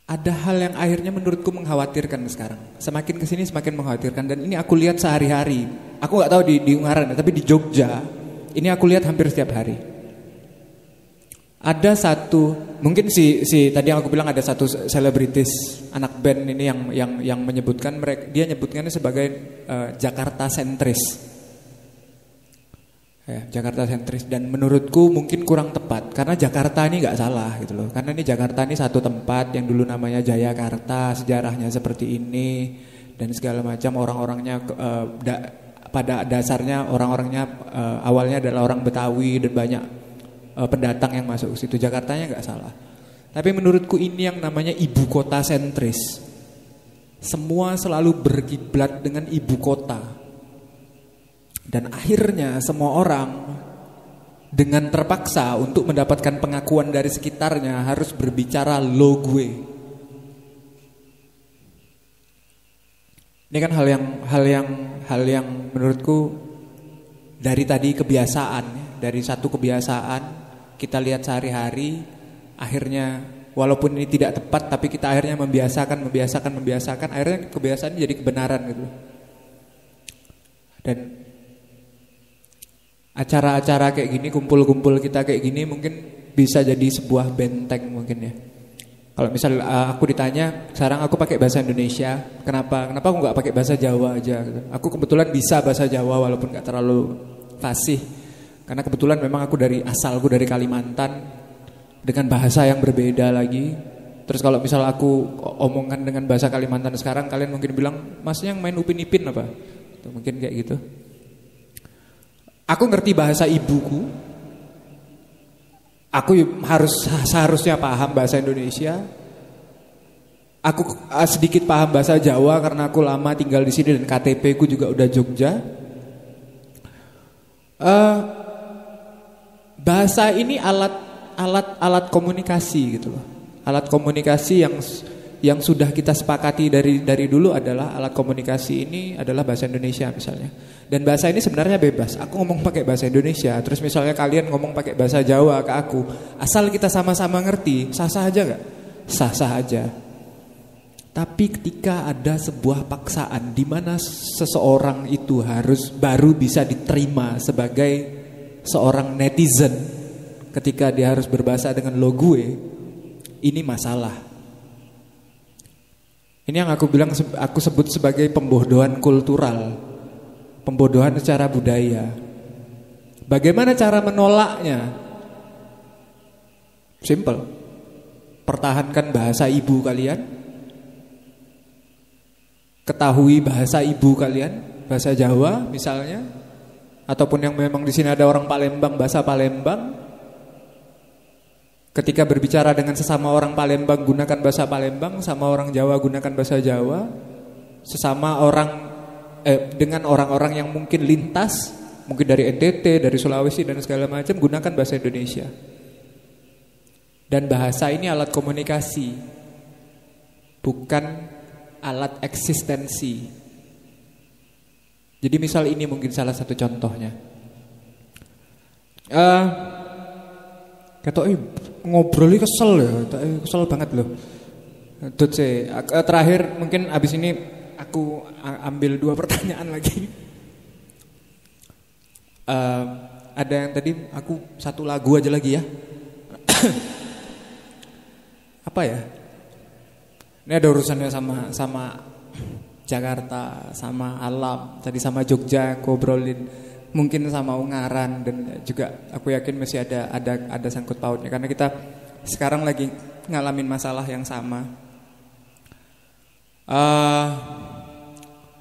Ada hal yang akhirnya menurutku mengkhawatirkan sekarang. Semakin kesini semakin mengkhawatirkan. Dan ini aku lihat sehari-hari. Aku gak tahu di Ungaran, tapi di Jogja ini aku lihat hampir setiap hari. Ada satu, mungkin si tadi yang aku bilang ada satu selebritis anak band ini yang menyebutkan dia nyebutkannya sebagai Jakarta sentris. Ya, Jakarta sentris, dan menurutku mungkin kurang tepat karena Jakarta ini nggak salah gitu loh, karena ini Jakarta ini satu tempat yang dulu namanya Jayakarta, sejarahnya seperti ini dan segala macam, orang-orangnya pada dasarnya orang-orangnya awalnya adalah orang Betawi dan banyak pendatang yang masuk ke situ. Jakartanya nggak salah, tapi menurutku ini yang namanya ibu kota sentris, semua selalu berkiblat dengan ibu kota. Dan akhirnya semua orang dengan terpaksa untuk mendapatkan pengakuan dari sekitarnya harus berbicara lo gue. Ini kan hal yang menurutku dari tadi kebiasaan, dari satu kebiasaan kita lihat sehari-hari, akhirnya walaupun ini tidak tepat tapi kita akhirnya membiasakan, akhirnya kebiasaan jadi kebenaran gitu. Dan acara-acara kayak gini, kumpul-kumpul kita kayak gini mungkin bisa jadi sebuah benteng mungkin ya. Kalau misal aku ditanya, sekarang aku pakai bahasa Indonesia, kenapa aku nggak pakai bahasa Jawa aja gitu. Aku kebetulan bisa bahasa Jawa walaupun nggak terlalu fasih, karena kebetulan memang asalku dari Kalimantan dengan bahasa yang berbeda lagi. Terus kalau misal aku omongan dengan bahasa Kalimantan sekarang, kalian mungkin bilang, masnya yang main Upin Ipin apa? gitu. Mungkin kayak gitu. Aku ngerti bahasa ibuku. Aku seharusnya paham bahasa Indonesia. Aku sedikit paham bahasa Jawa karena aku lama tinggal di sini dan KTP ku juga udah Jogja. Bahasa ini alat komunikasi gitu loh. Alat komunikasi yang sudah kita sepakati dari dulu adalah alat komunikasi ini adalah bahasa Indonesia misalnya. Dan bahasa ini sebenarnya bebas. Aku ngomong pakai bahasa Indonesia, terus misalnya kalian ngomong pakai bahasa Jawa ke aku, asal kita sama-sama ngerti, sah-sah aja gak? Sah-sah aja. Tapi ketika ada sebuah paksaan di mana seseorang itu harus baru bisa diterima sebagai seorang netizen, ketika dia harus berbahasa dengan lo gue, ini masalah. Ini yang aku sebut sebagai pembodohan kultural, pembodohan secara budaya. Bagaimana cara menolaknya? Simple. Pertahankan bahasa ibu kalian. Ketahui bahasa ibu kalian, bahasa Jawa misalnya, ataupun yang memang di sini ada orang Palembang, bahasa Palembang. Ketika berbicara dengan sesama orang Palembang gunakan bahasa Palembang, sama orang Jawa gunakan bahasa Jawa, sesama orang dengan orang-orang yang mungkin lintas, mungkin dari NTT, dari Sulawesi dan segala macam, gunakan bahasa Indonesia. Dan bahasa ini alat komunikasi, bukan alat eksistensi. Jadi misal ini mungkin salah satu contohnya. Ketok ngobrol kesel ya, kesel banget loh. Terakhir mungkin abis ini aku ambil 2 pertanyaan lagi. Ada yang tadi aku 1 lagu aja lagi ya. Apa ya? Ini ada urusannya sama Jakarta, sama alam, tadi sama Jogja aku obrolin. Mungkin sama Ungaran, dan juga aku yakin masih ada sangkut pautnya karena kita sekarang lagi ngalamin masalah yang sama.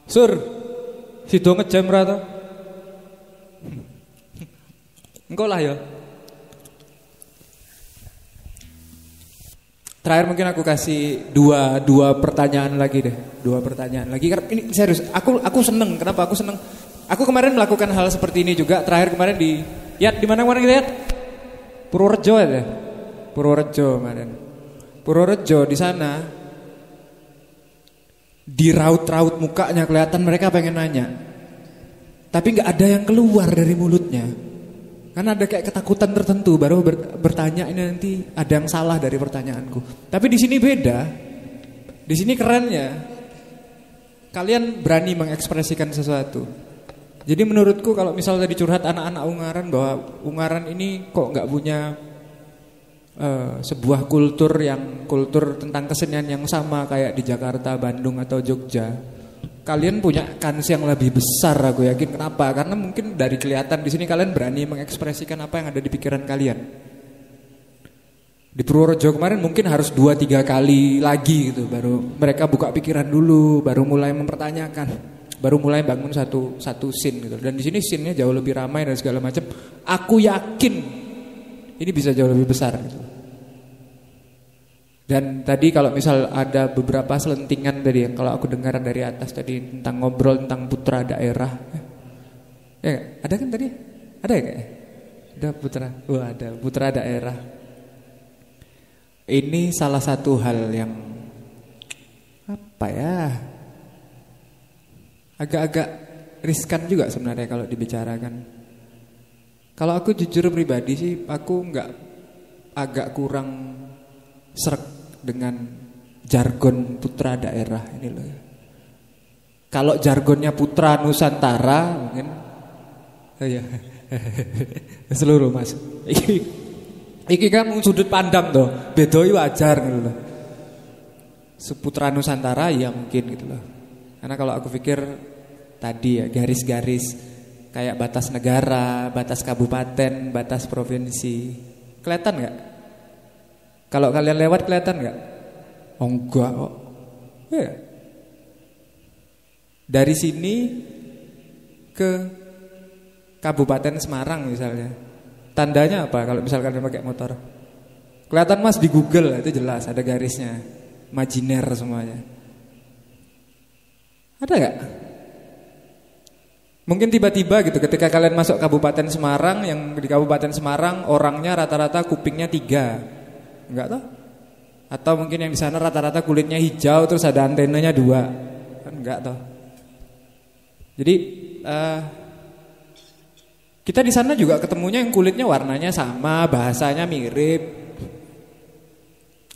Sur, sido ngejam ra to? Engko lah ya. Terakhir mungkin aku kasih dua pertanyaan lagi deh, 2 pertanyaan lagi. Karena ini serius, aku seneng. Kenapa aku seneng? Aku kemarin melakukan hal seperti ini juga. Terakhir kemarin di mana kemarin kita lihat? Purworejo ya. Purworejo kemarin. Purworejo di sana di raut-raut mukanya kelihatan mereka pengen nanya. Tapi nggak ada yang keluar dari mulutnya. Karena ada kayak ketakutan tertentu baru bertanya ini nanti ada yang salah dari pertanyaanku. Tapi di sini beda. Di sini kerennya kalian berani mengekspresikan sesuatu. Jadi menurutku kalau misal tadi curhat anak-anak Ungaran bahwa Ungaran ini kok nggak punya sebuah kultur tentang kesenian yang sama kayak di Jakarta, Bandung atau Jogja. Kalian punya kans yang lebih besar, aku yakin. Kenapa? Karena mungkin dari kelihatan di sini kalian berani mengekspresikan apa yang ada di pikiran kalian. Di Purworejo kemarin mungkin harus 2-3 kali lagi gitu baru mereka buka pikiran dulu, baru mulai mempertanyakan. Baru mulai bangun satu scene gitu. Dan di sini scene-nya jauh lebih ramai dan segala macam. Aku yakin ini bisa jauh lebih besar gitu. Dan tadi kalau misal ada beberapa selentingan tadi yang kalau aku dengar dari atas tadi tentang ngobrol tentang putra daerah. Ya, ada kan tadi? Ada ya kayaknya? Ada putra. Oh, ada putra daerah. Ini salah satu hal yang apa ya? Agak-agak riskan juga sebenarnya kalau dibicarakan. Kalau aku jujur pribadi sih, aku agak kurang srek dengan jargon putra daerah ini loh. Kalau jargonnya putra Nusantara mungkin, ya seluruh mas. Iki kan sudut pandang tuh, bedoi wajar gitu loh. Seputra Nusantara ya mungkin gitu loh. Karena kalau aku pikir tadi ya garis-garis kayak batas negara, batas kabupaten, batas provinsi. Kelihatan gak? Kalau kalian lewat kelihatan gak? Oh enggak kok. Ya. Dari sini ke Kabupaten Semarang misalnya. Tandanya apa kalau misalkan pakai motor? Kelihatan Mas di Google, itu jelas ada garisnya. Imajiner semuanya. Ada gak? Mungkin tiba-tiba gitu ketika kalian masuk Kabupaten Semarang, yang di Kabupaten Semarang orangnya rata-rata kupingnya 3. Enggak toh? Atau mungkin yang di sana rata-rata kulitnya hijau terus ada antenanya 2. Kan enggak toh? Jadi kita di sana juga ketemunya yang kulitnya warnanya sama, bahasanya mirip.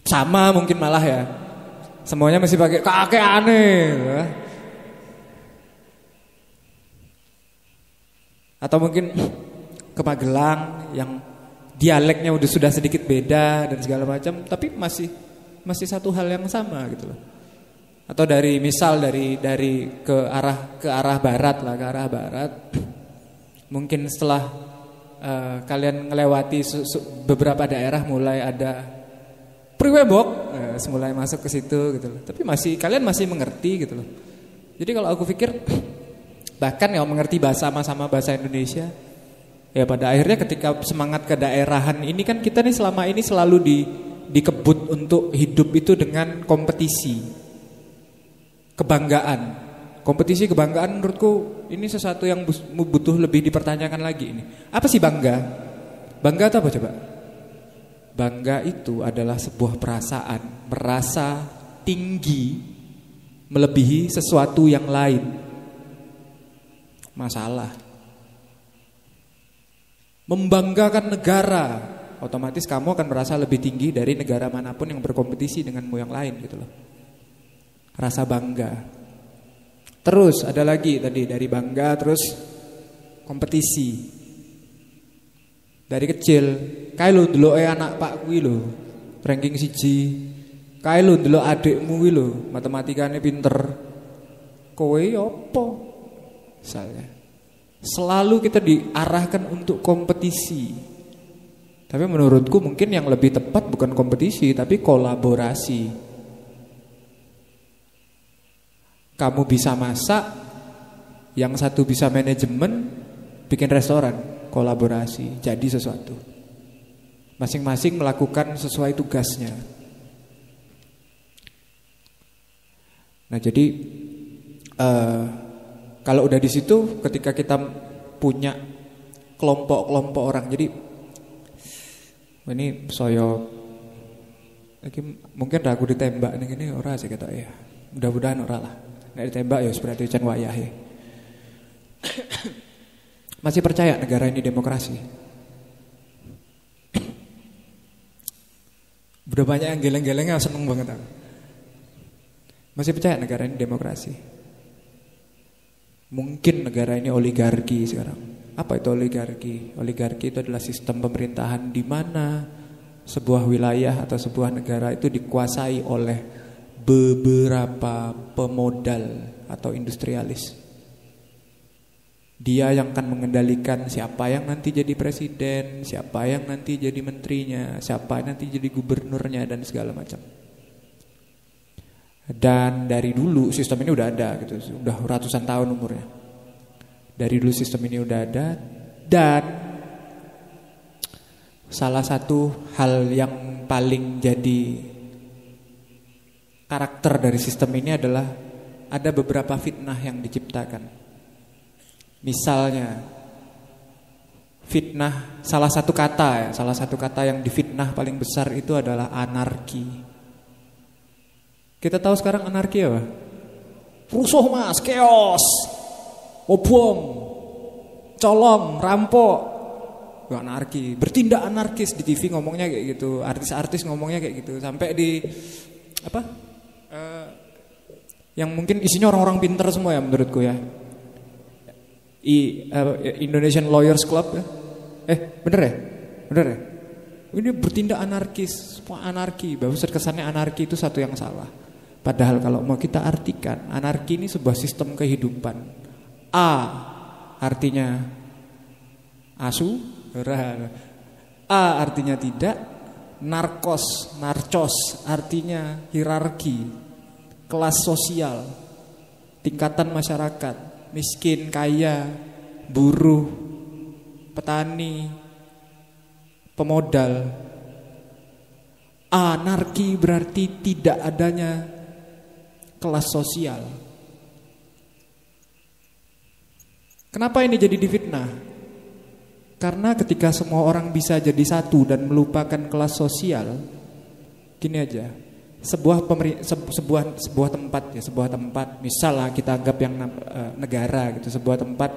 Sama mungkin malah ya. Semuanya masih pakai kakek aneh. Atau mungkin ke Magelang yang dialeknya sudah sedikit beda dan segala macam, tapi masih satu hal yang sama gitu loh. Atau dari ke arah barat lah, ke arah barat. Mungkin setelah kalian melewati beberapa daerah mulai ada priwebok, mulai masuk ke situ gitu loh. Tapi kalian masih mengerti gitu loh. Jadi kalau aku pikir bahkan yang mengerti sama-sama bahasa Indonesia, ya pada akhirnya ketika semangat kedaerahan ini kan kita nih selama ini selalu dikebut untuk hidup itu dengan kompetisi, kebanggaan. Kompetisi kebanggaan menurutku ini sesuatu yang butuh lebih dipertanyakan lagi ini. Apa sih bangga? Bangga itu apa coba? Bangga itu adalah sebuah perasaan, merasa tinggi melebihi sesuatu yang lain. Masalah membanggakan negara, otomatis kamu akan merasa lebih tinggi dari negara manapun yang berkompetisi denganmu yang lain gitu loh. Rasa bangga. Terus ada lagi tadi dari bangga terus kompetisi. Dari kecil, kae lho ndeloke anak pak kuwi lho, ranking 1. Kae lho ndelok adikmu kuwi lho, matematikane pinter. Kowe opo? Misalnya. Selalu kita diarahkan untuk kompetisi. Tapi menurutku mungkin yang lebih tepat bukan kompetisi tapi kolaborasi. Kamu bisa masak, yang satu bisa manajemen, bikin restoran, kolaborasi, jadi sesuatu. Masing-masing melakukan sesuai tugasnya. Nah jadi kalau udah di situ, ketika kita punya kelompok-kelompok orang, jadi ini soyo, mungkin ragu ditembak nih ini ora sih kata ya, mudah-mudahan ora lah. Nek ditembak ya berarti can wayahe. Masih percaya negara ini demokrasi? Udah banyak yang geleng-gelengnya seneng banget aku. Masih percaya negara ini demokrasi? Mungkin negara ini oligarki sekarang. Apa itu oligarki? Oligarki itu adalah sistem pemerintahan di mana sebuah wilayah atau sebuah negara itu dikuasai oleh beberapa pemodal atau industrialis. Dia yang akan mengendalikan siapa yang nanti jadi presiden, siapa yang nanti jadi menterinya, siapa yang nanti jadi gubernurnya dan segala macam. Dan dari dulu sistem ini udah ada gitu, udah ratusan tahun umurnya. Dari dulu sistem ini udah ada. Dan salah satu hal yang paling jadi karakter dari sistem ini adalah ada beberapa fitnah yang diciptakan. Misalnya fitnah, salah satu kata yang difitnah paling besar itu adalah anarki. Kita tahu sekarang anarki apa? Rusuh mas, chaos, bom, colong, rampok, anarki. Bertindak anarkis di TV ngomongnya kayak gitu, artis-artis ngomongnya kayak gitu. Sampai di apa? Yang mungkin isinya orang-orang pintar semua ya menurutku ya. Indonesian Lawyers Club ya. Bener ya? Ini bertindak anarkis, anarki. Bahwa kesannya anarki itu satu yang salah. Padahal kalau mau kita artikan, anarki ini sebuah sistem kehidupan. A artinya asu, A artinya tidak, narcos artinya hierarki, kelas sosial, tingkatan masyarakat. miskin, kaya, buruh, petani, pemodal. Anarki berarti tidak adanya kelas sosial. Kenapa ini jadi difitnah? Karena ketika semua orang bisa jadi satu dan melupakan kelas sosial, gini aja, sebuah tempat, misalnya kita anggap yang negara gitu, sebuah tempat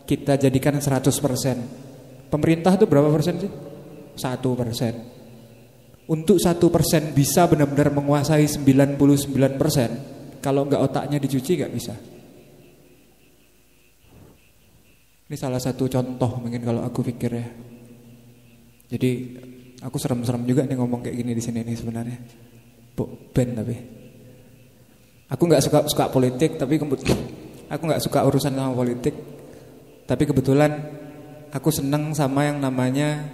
kita jadikan 100%. Pemerintah itu berapa persen sih? 1%. Untuk 1% bisa benar-benar menguasai 99%, kalau nggak otaknya dicuci nggak bisa. Ini salah satu contoh mungkin kalau aku pikir ya. Jadi aku serem-serem juga nih ngomong kayak gini di sini nih sebenarnya. Ben tapi aku nggak suka politik, tapi aku nggak suka urusan sama politik. Tapi kebetulan aku seneng sama yang namanya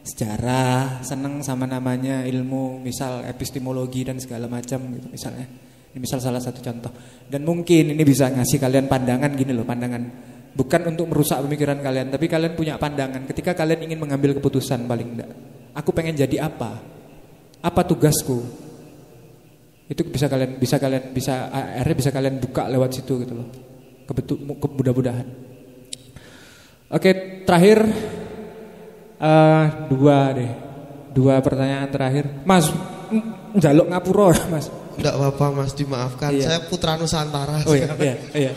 sejarah, seneng sama namanya ilmu, misal epistemologi dan segala macam gitu misalnya. Ini misal salah satu contoh. Dan mungkin ini bisa ngasih kalian pandangan gini loh, pandangan. Bukan untuk merusak pemikiran kalian, tapi kalian punya pandangan ketika kalian ingin mengambil keputusan paling enggak. Aku pengen jadi apa? Apa tugasku? Itu akhirnya bisa kalian buka lewat situ gitu loh. Mudah-mudahan. Oke, terakhir dua pertanyaan terakhir. Mas, njaluk ngapura Mas. Enggak apa-apa Mas, dimaafkan. Iya. Saya putra Nusantara. Oh iya.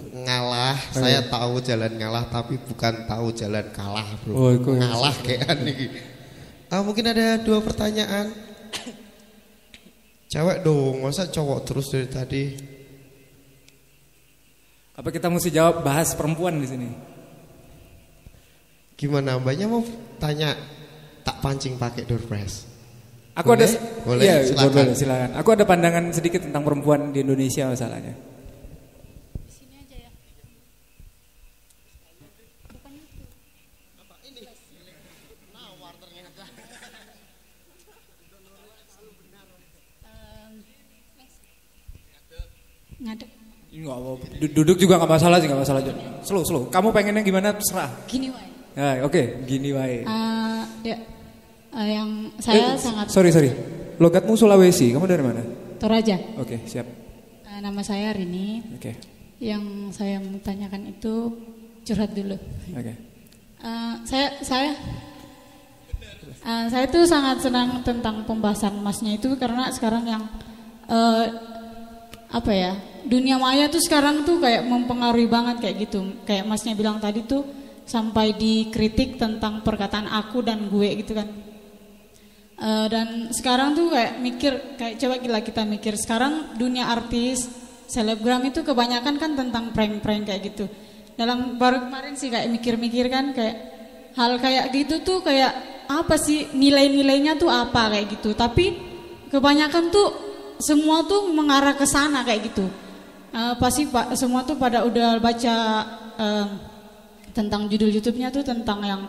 Ngalah, saya tahu jalan ngalah tapi bukan tahu jalan kalah, bro. Oh, ngalah kayak nih. Mungkin ada 2 pertanyaan. Cewek dong, masa cowok terus dari tadi? Apa kita mesti jawab bahas perempuan di sini? Gimana, mbaknya mau tanya tak pancing pakai door press? Aku boleh? Boleh, ya, silakan. Silakan. Aku ada pandangan sedikit tentang perempuan di Indonesia masalahnya. Ngadep. Duduk juga nggak masalah sih, nggak masalah. Slow. Kamu pengennya gimana terserah. Gini wae. Ya, oke, gini wae. Yang saya sangat. Sorry. Logatmu Sulawesi. Kamu dari mana? Toraja. Oke, siap. Nama saya Rini. Oke. Yang saya mau tanyakan itu curhat dulu. Oke. Saya tuh sangat senang tentang pembahasan Masnya itu karena sekarang yang dunia maya tuh sekarang tuh kayak mempengaruhi banget kayak gitu. Kayak Masnya bilang tadi tuh sampai dikritik tentang perkataan aku dan gue gitu kan. Dan sekarang tuh coba kita mikir sekarang dunia artis, selebgram itu kebanyakan kan tentang prank-prank kayak gitu. Baru kemarin sih kayak mikir-mikir kan kayak hal kayak gitu tuh kayak apa sih nilai-nilainya tuh apa kayak gitu. Tapi kebanyakan tuh semua tuh mengarah ke sana kayak gitu. Pasti semua tuh pada udah baca tentang judul YouTube-nya tuh tentang yang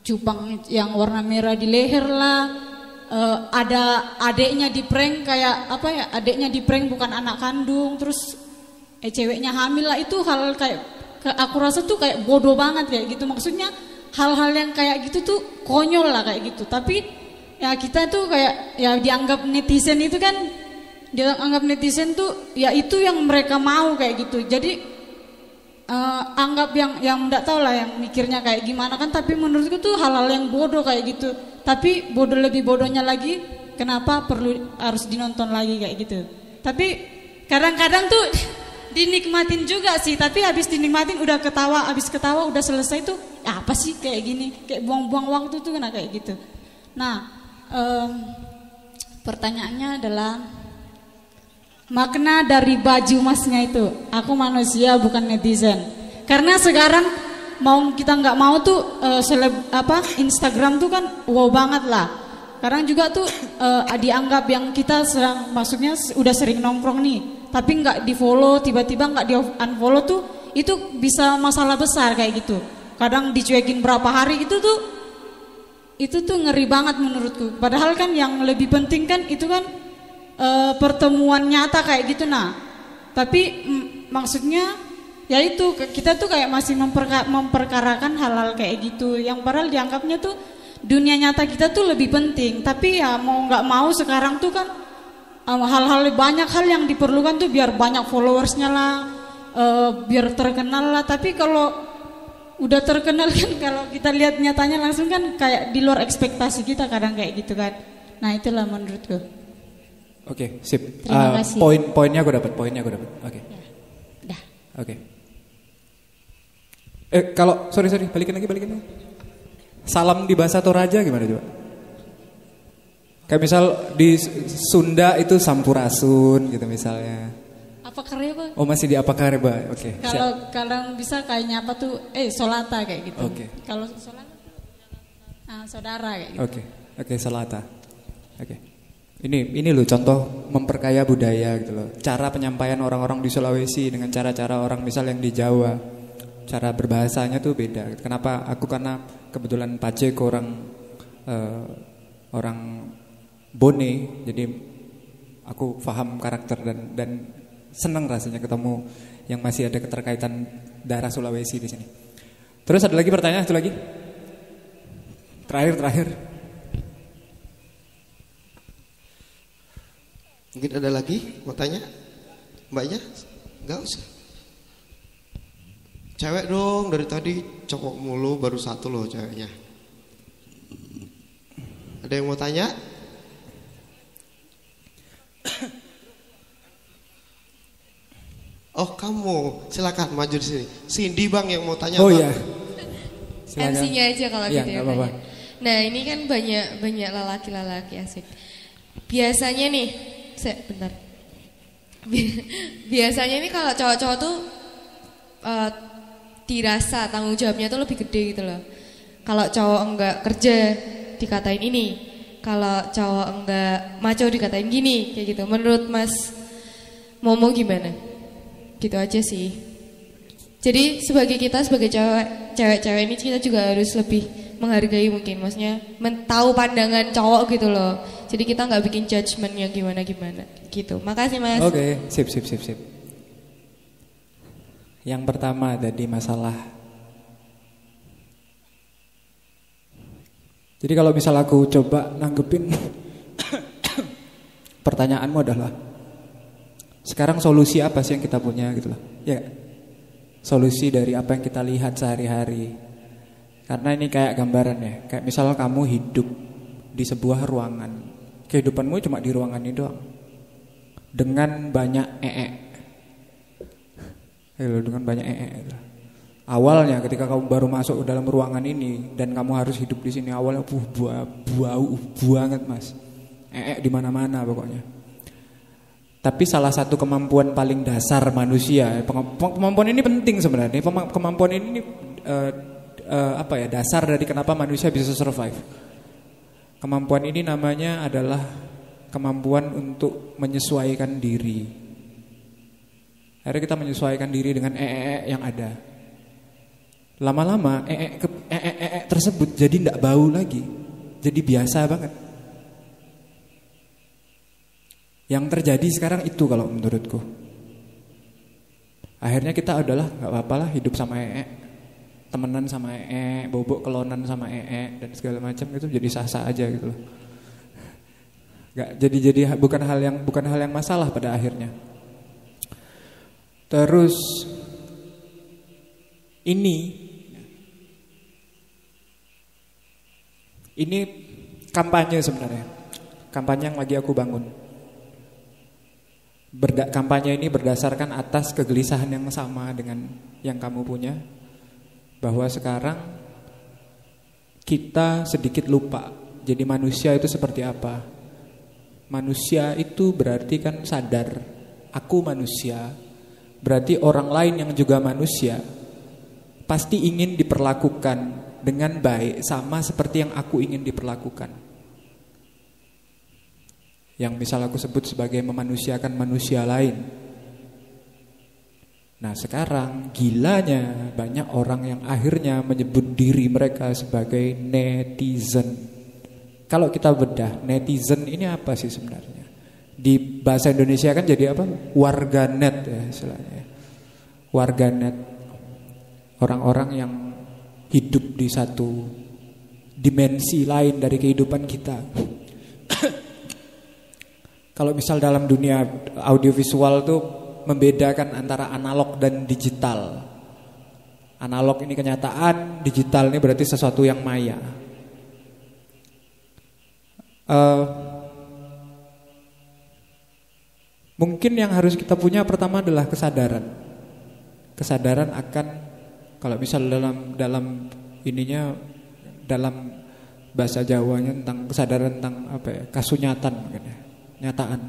cupang yang warna merah di leher lah. Ada adeknya di prank kayak adeknya di prank bukan anak kandung, terus ceweknya hamil lah. Itu hal kayak aku rasa tuh kayak bodoh banget kayak gitu. Maksudnya hal-hal yang kayak gitu tuh konyol lah kayak gitu. Tapi ya kita tuh kayak ya dianggap netizen itu kan, dianggap netizen tuh ya itu yang mereka mau kayak gitu. Jadi anggap yang enggak tahu lah yang mikirnya kayak gimana kan, tapi menurutku tuh hal-hal yang bodoh kayak gitu. Tapi lebih bodohnya lagi kenapa harus dinonton lagi kayak gitu. Tapi kadang-kadang tuh dinikmatin juga sih, tapi habis dinikmatin udah ketawa, habis ketawa udah selesai tuh apa sih kayak gini, kayak buang-buang waktu tuh kena kayak gitu. Nah, pertanyaannya adalah makna dari baju Masnya itu. Aku manusia bukan netizen. Karena sekarang mau kita nggak mau tuh Instagram tuh kan wow banget lah. Sekarang juga tuh dianggap yang kita maksudnya udah sering nongkrong nih, tapi nggak di follow, tiba-tiba nggak di unfollow tuh itu bisa masalah besar kayak gitu. Kadang dicuekin berapa hari itu tuh ngeri banget menurutku. Padahal kan yang lebih penting kan itu kan pertemuan nyata kayak gitu. Nah, tapi maksudnya ya itu kita tuh kayak masih memperkarakan hal-hal kayak gitu yang padahal dianggapnya tuh dunia nyata kita tuh lebih penting. Tapi ya mau nggak mau sekarang tuh kan hal-hal banyak hal yang diperlukan tuh biar banyak followersnya lah, biar terkenal lah. Tapi kalau udah terkenal kan kalau kita lihat nyatanya langsung kan kayak di luar ekspektasi kita kadang kayak gitu kan. Nah itulah menurutku. Oke, sip. Terima kasih. Poinnya aku dapat. Oke. Ya, dah. Oke. Kalau sorry balikin lagi. Salam di bahasa Toraja gimana coba? Kayak misal di Sunda itu sampurasun gitu misalnya. Apa kareba? Oh masih di apa kareba? Oke. Kalau kadang bisa kayaknya apa tuh? Solata kayak gitu. Oke. Kalau solata, saudara kayak gitu. Oke, solata. Oke. Ini loh contoh memperkaya budaya gitu loh. Cara penyampaian orang-orang di Sulawesi dengan cara-cara orang misal yang di Jawa. Cara berbahasanya tuh beda. Kenapa? Karena kebetulan Pace ke orang Bone, jadi aku paham karakter dan senang rasanya ketemu yang masih ada keterkaitan daerah Sulawesi di sini. Terus ada lagi pertanyaan satu lagi? Terakhir. Mungkin ada lagi mau tanya? Mbaknya? Enggak usah. Cewek dong, dari tadi cowok mulu, baru satu loh ceweknya. Ada yang mau tanya? Oh kamu, silakan maju di sini. Cindy bang yang mau tanya. Oh bang. iya. MC-nya aja kalau ya, gitu ya. Apa-apa. Nah ini kan banyak lelaki-lelaki asik. Biasanya nih, bentar. Biasanya nih kalau cowok-cowok tuh dirasa tanggung jawabnya tuh lebih gede gitu loh. Kalau cowok enggak kerja dikatain ini, kalau cowok enggak maco dikatain gini, kayak gitu. Menurut Mas Momo gimana? Gitu aja sih. Jadi sebagai cewek-cewek ini kita juga harus lebih menghargai mungkin, maksudnya tahu pandangan cowok gitu loh. Jadi kita nggak bikin judgement yang gimana gitu. Makasih Mas. Oke, sip. Yang pertama tadi masalah. Jadi kalau misal aku coba nanggepin pertanyaanmu adalah sekarang solusi apa sih yang kita punya gitu loh. Ya. Solusi dari apa yang kita lihat sehari-hari. Karena ini kayak gambaran ya. Kayak misal kamu hidup di sebuah ruangan. Kehidupanmu cuma di ruangan ini doang. Dengan banyak dengan banyak Awalnya ketika kamu baru masuk ke dalam ruangan ini dan kamu harus hidup di sini, awalnya bau banget mas. Di mana-mana pokoknya. Tapi salah satu kemampuan paling dasar manusia, kemampuan ini penting sebenarnya. Kemampuan ini dasar dari kenapa manusia bisa survive. Kemampuan ini namanya adalah kemampuan untuk menyesuaikan diri. Akhirnya kita menyesuaikan diri dengan yang ada. Lama-lama tersebut jadi tidak bau lagi, jadi biasa banget. Yang terjadi sekarang itu kalau menurutku. Akhirnya kita adalah nggak apa-apa lah hidup sama temenan sama bobok kelonan sama dan segala macam itu jadi sah-sah aja gitu loh. Nggak jadi bukan hal yang masalah pada akhirnya. Terus ini kampanye sebenarnya. Kampanye yang lagi aku bangun. Kampanye ini berdasarkan atas kegelisahan yang sama dengan yang kamu punya. Bahwa sekarang kita sedikit lupa. Jadi manusia itu seperti apa? Manusia itu berarti kan sadar. Aku manusia. Berarti orang lain yang juga manusia pasti ingin diperlakukan dengan baik sama seperti yang aku ingin diperlakukan. Yang misal aku sebut sebagai memanusiakan manusia lain. Nah sekarang gilanya banyak orang yang akhirnya menyebut diri mereka sebagai netizen. Kalau kita bedah, netizen ini apa sih sebenarnya? Di bahasa Indonesia kan jadi apa? Warga net ya istilahnya. warganet, orang-orang yang hidup di satu dimensi lain dari kehidupan kita. Kalau misal dalam dunia audiovisual tuh membedakan antara analog dan digital. Analog ini kenyataan, digital ini berarti sesuatu yang maya. Mungkin yang harus kita punya pertama adalah kesadaran. Kesadaran akan, kalau misal dalam ininya, dalam bahasa Jawanya tentang kesadaran tentang apa ya, kasunyatan mungkin ya, nyataan.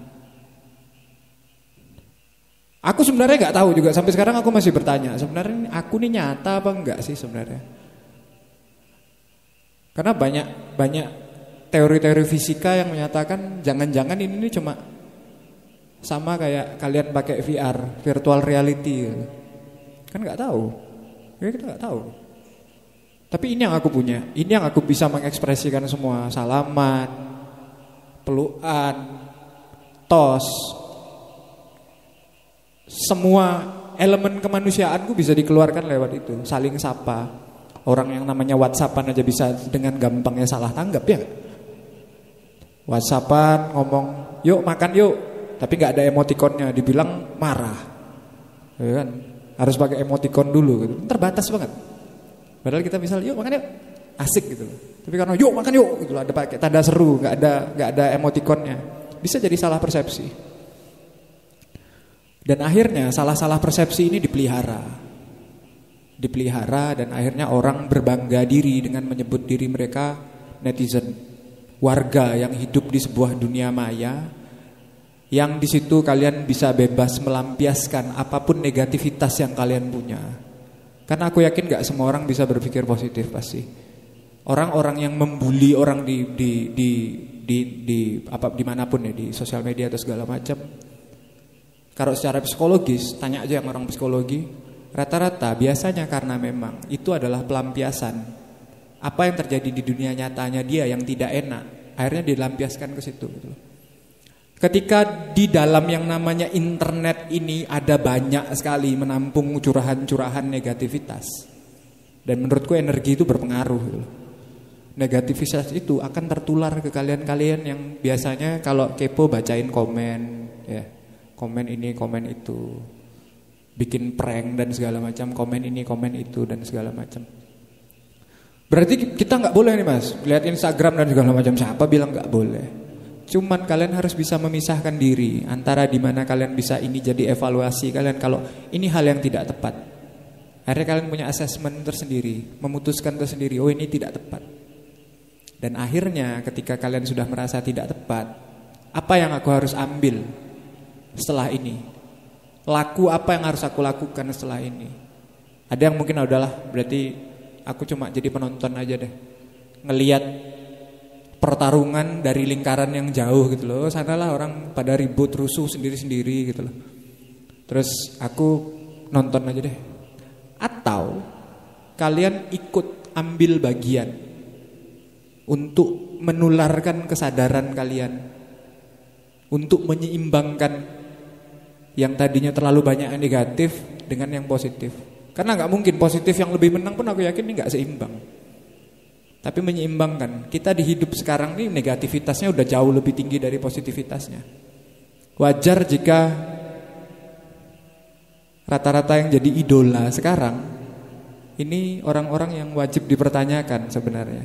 Aku sebenarnya nggak tahu juga sampai sekarang, aku masih bertanya sebenarnya aku ini nyata apa enggak sih sebenarnya. Karena banyak teori-teori fisika yang menyatakan jangan-jangan ini cuma sama kayak kalian pakai VR, virtual reality gitu. Kan nggak tahu, ya kita nggak tahu. Tapi ini yang aku punya, ini yang aku bisa mengekspresikan semua, salaman, pelukan, tos, semua elemen kemanusiaanku bisa dikeluarkan lewat itu. Saling sapa, orang yang namanya WhatsAppan aja bisa dengan gampangnya salah tanggap ya. WhatsAppan ngomong, yuk makan yuk, tapi nggak ada emotikonnya, dibilang marah, ya kan? Harus pakai emotikon dulu, gitu. Terbatas banget. Padahal kita misal yuk makan yuk, asik gitu. Tapi karena yuk makan yuk, gitu ada pakai tanda seru, nggak ada emotikonnya, bisa jadi salah persepsi. Dan akhirnya salah-salah persepsi ini dipelihara dan akhirnya orang berbangga diri dengan menyebut diri mereka netizen, warga yang hidup di sebuah dunia maya, yang di situ kalian bisa bebas melampiaskan apapun negativitas yang kalian punya. Karena aku yakin gak semua orang bisa berpikir positif pasti. Orang-orang yang membuli orang dimanapun ya, di sosial media atau segala macam. Kalau secara psikologis, tanya aja yang orang psikologi, rata-rata biasanya karena memang itu adalah pelampiasan apa yang terjadi di dunia nyatanya dia yang tidak enak, akhirnya dilampiaskan ke situ gitu. Ketika di dalam yang namanya internet ini ada banyak sekali menampung curahan-curahan negativitas, dan menurutku energi itu berpengaruh gitu. Negativitas itu akan tertular ke kalian-kalian yang biasanya kalau kepo bacain komen ya, komen ini komen itu, bikin prank dan segala macam, komen ini komen itu dan segala macam. Berarti kita nggak boleh nih mas lihat Instagram dan segala macam. Siapa bilang nggak boleh? Cuman kalian harus bisa memisahkan diri antara dimana kalian bisa ini jadi evaluasi kalian kalau ini hal yang tidak tepat. Akhirnya kalian punya assessment tersendiri, memutuskan tersendiri, oh ini tidak tepat. Dan akhirnya ketika kalian sudah merasa tidak tepat, apa yang aku harus ambil setelah ini? Laku apa yang harus aku lakukan setelah ini? Ada yang mungkin adalah berarti aku cuma jadi penonton aja deh, ngelihat pertarungan dari lingkaran yang jauh gitu loh. Sanalah orang pada ribut rusuh sendiri-sendiri gitu loh. Terus aku nonton aja deh. Atau kalian ikut ambil bagian untuk menularkan kesadaran kalian, untuk menyeimbangkan yang tadinya terlalu banyak yang negatif dengan yang positif. Karena gak mungkin positif yang lebih menang pun aku yakin ini gak seimbang. Tapi menyeimbangkan. Kita di hidup sekarang ini negativitasnya udah jauh lebih tinggi dari positivitasnya. Wajar jika rata-rata yang jadi idola sekarang ini orang-orang yang wajib dipertanyakan sebenarnya.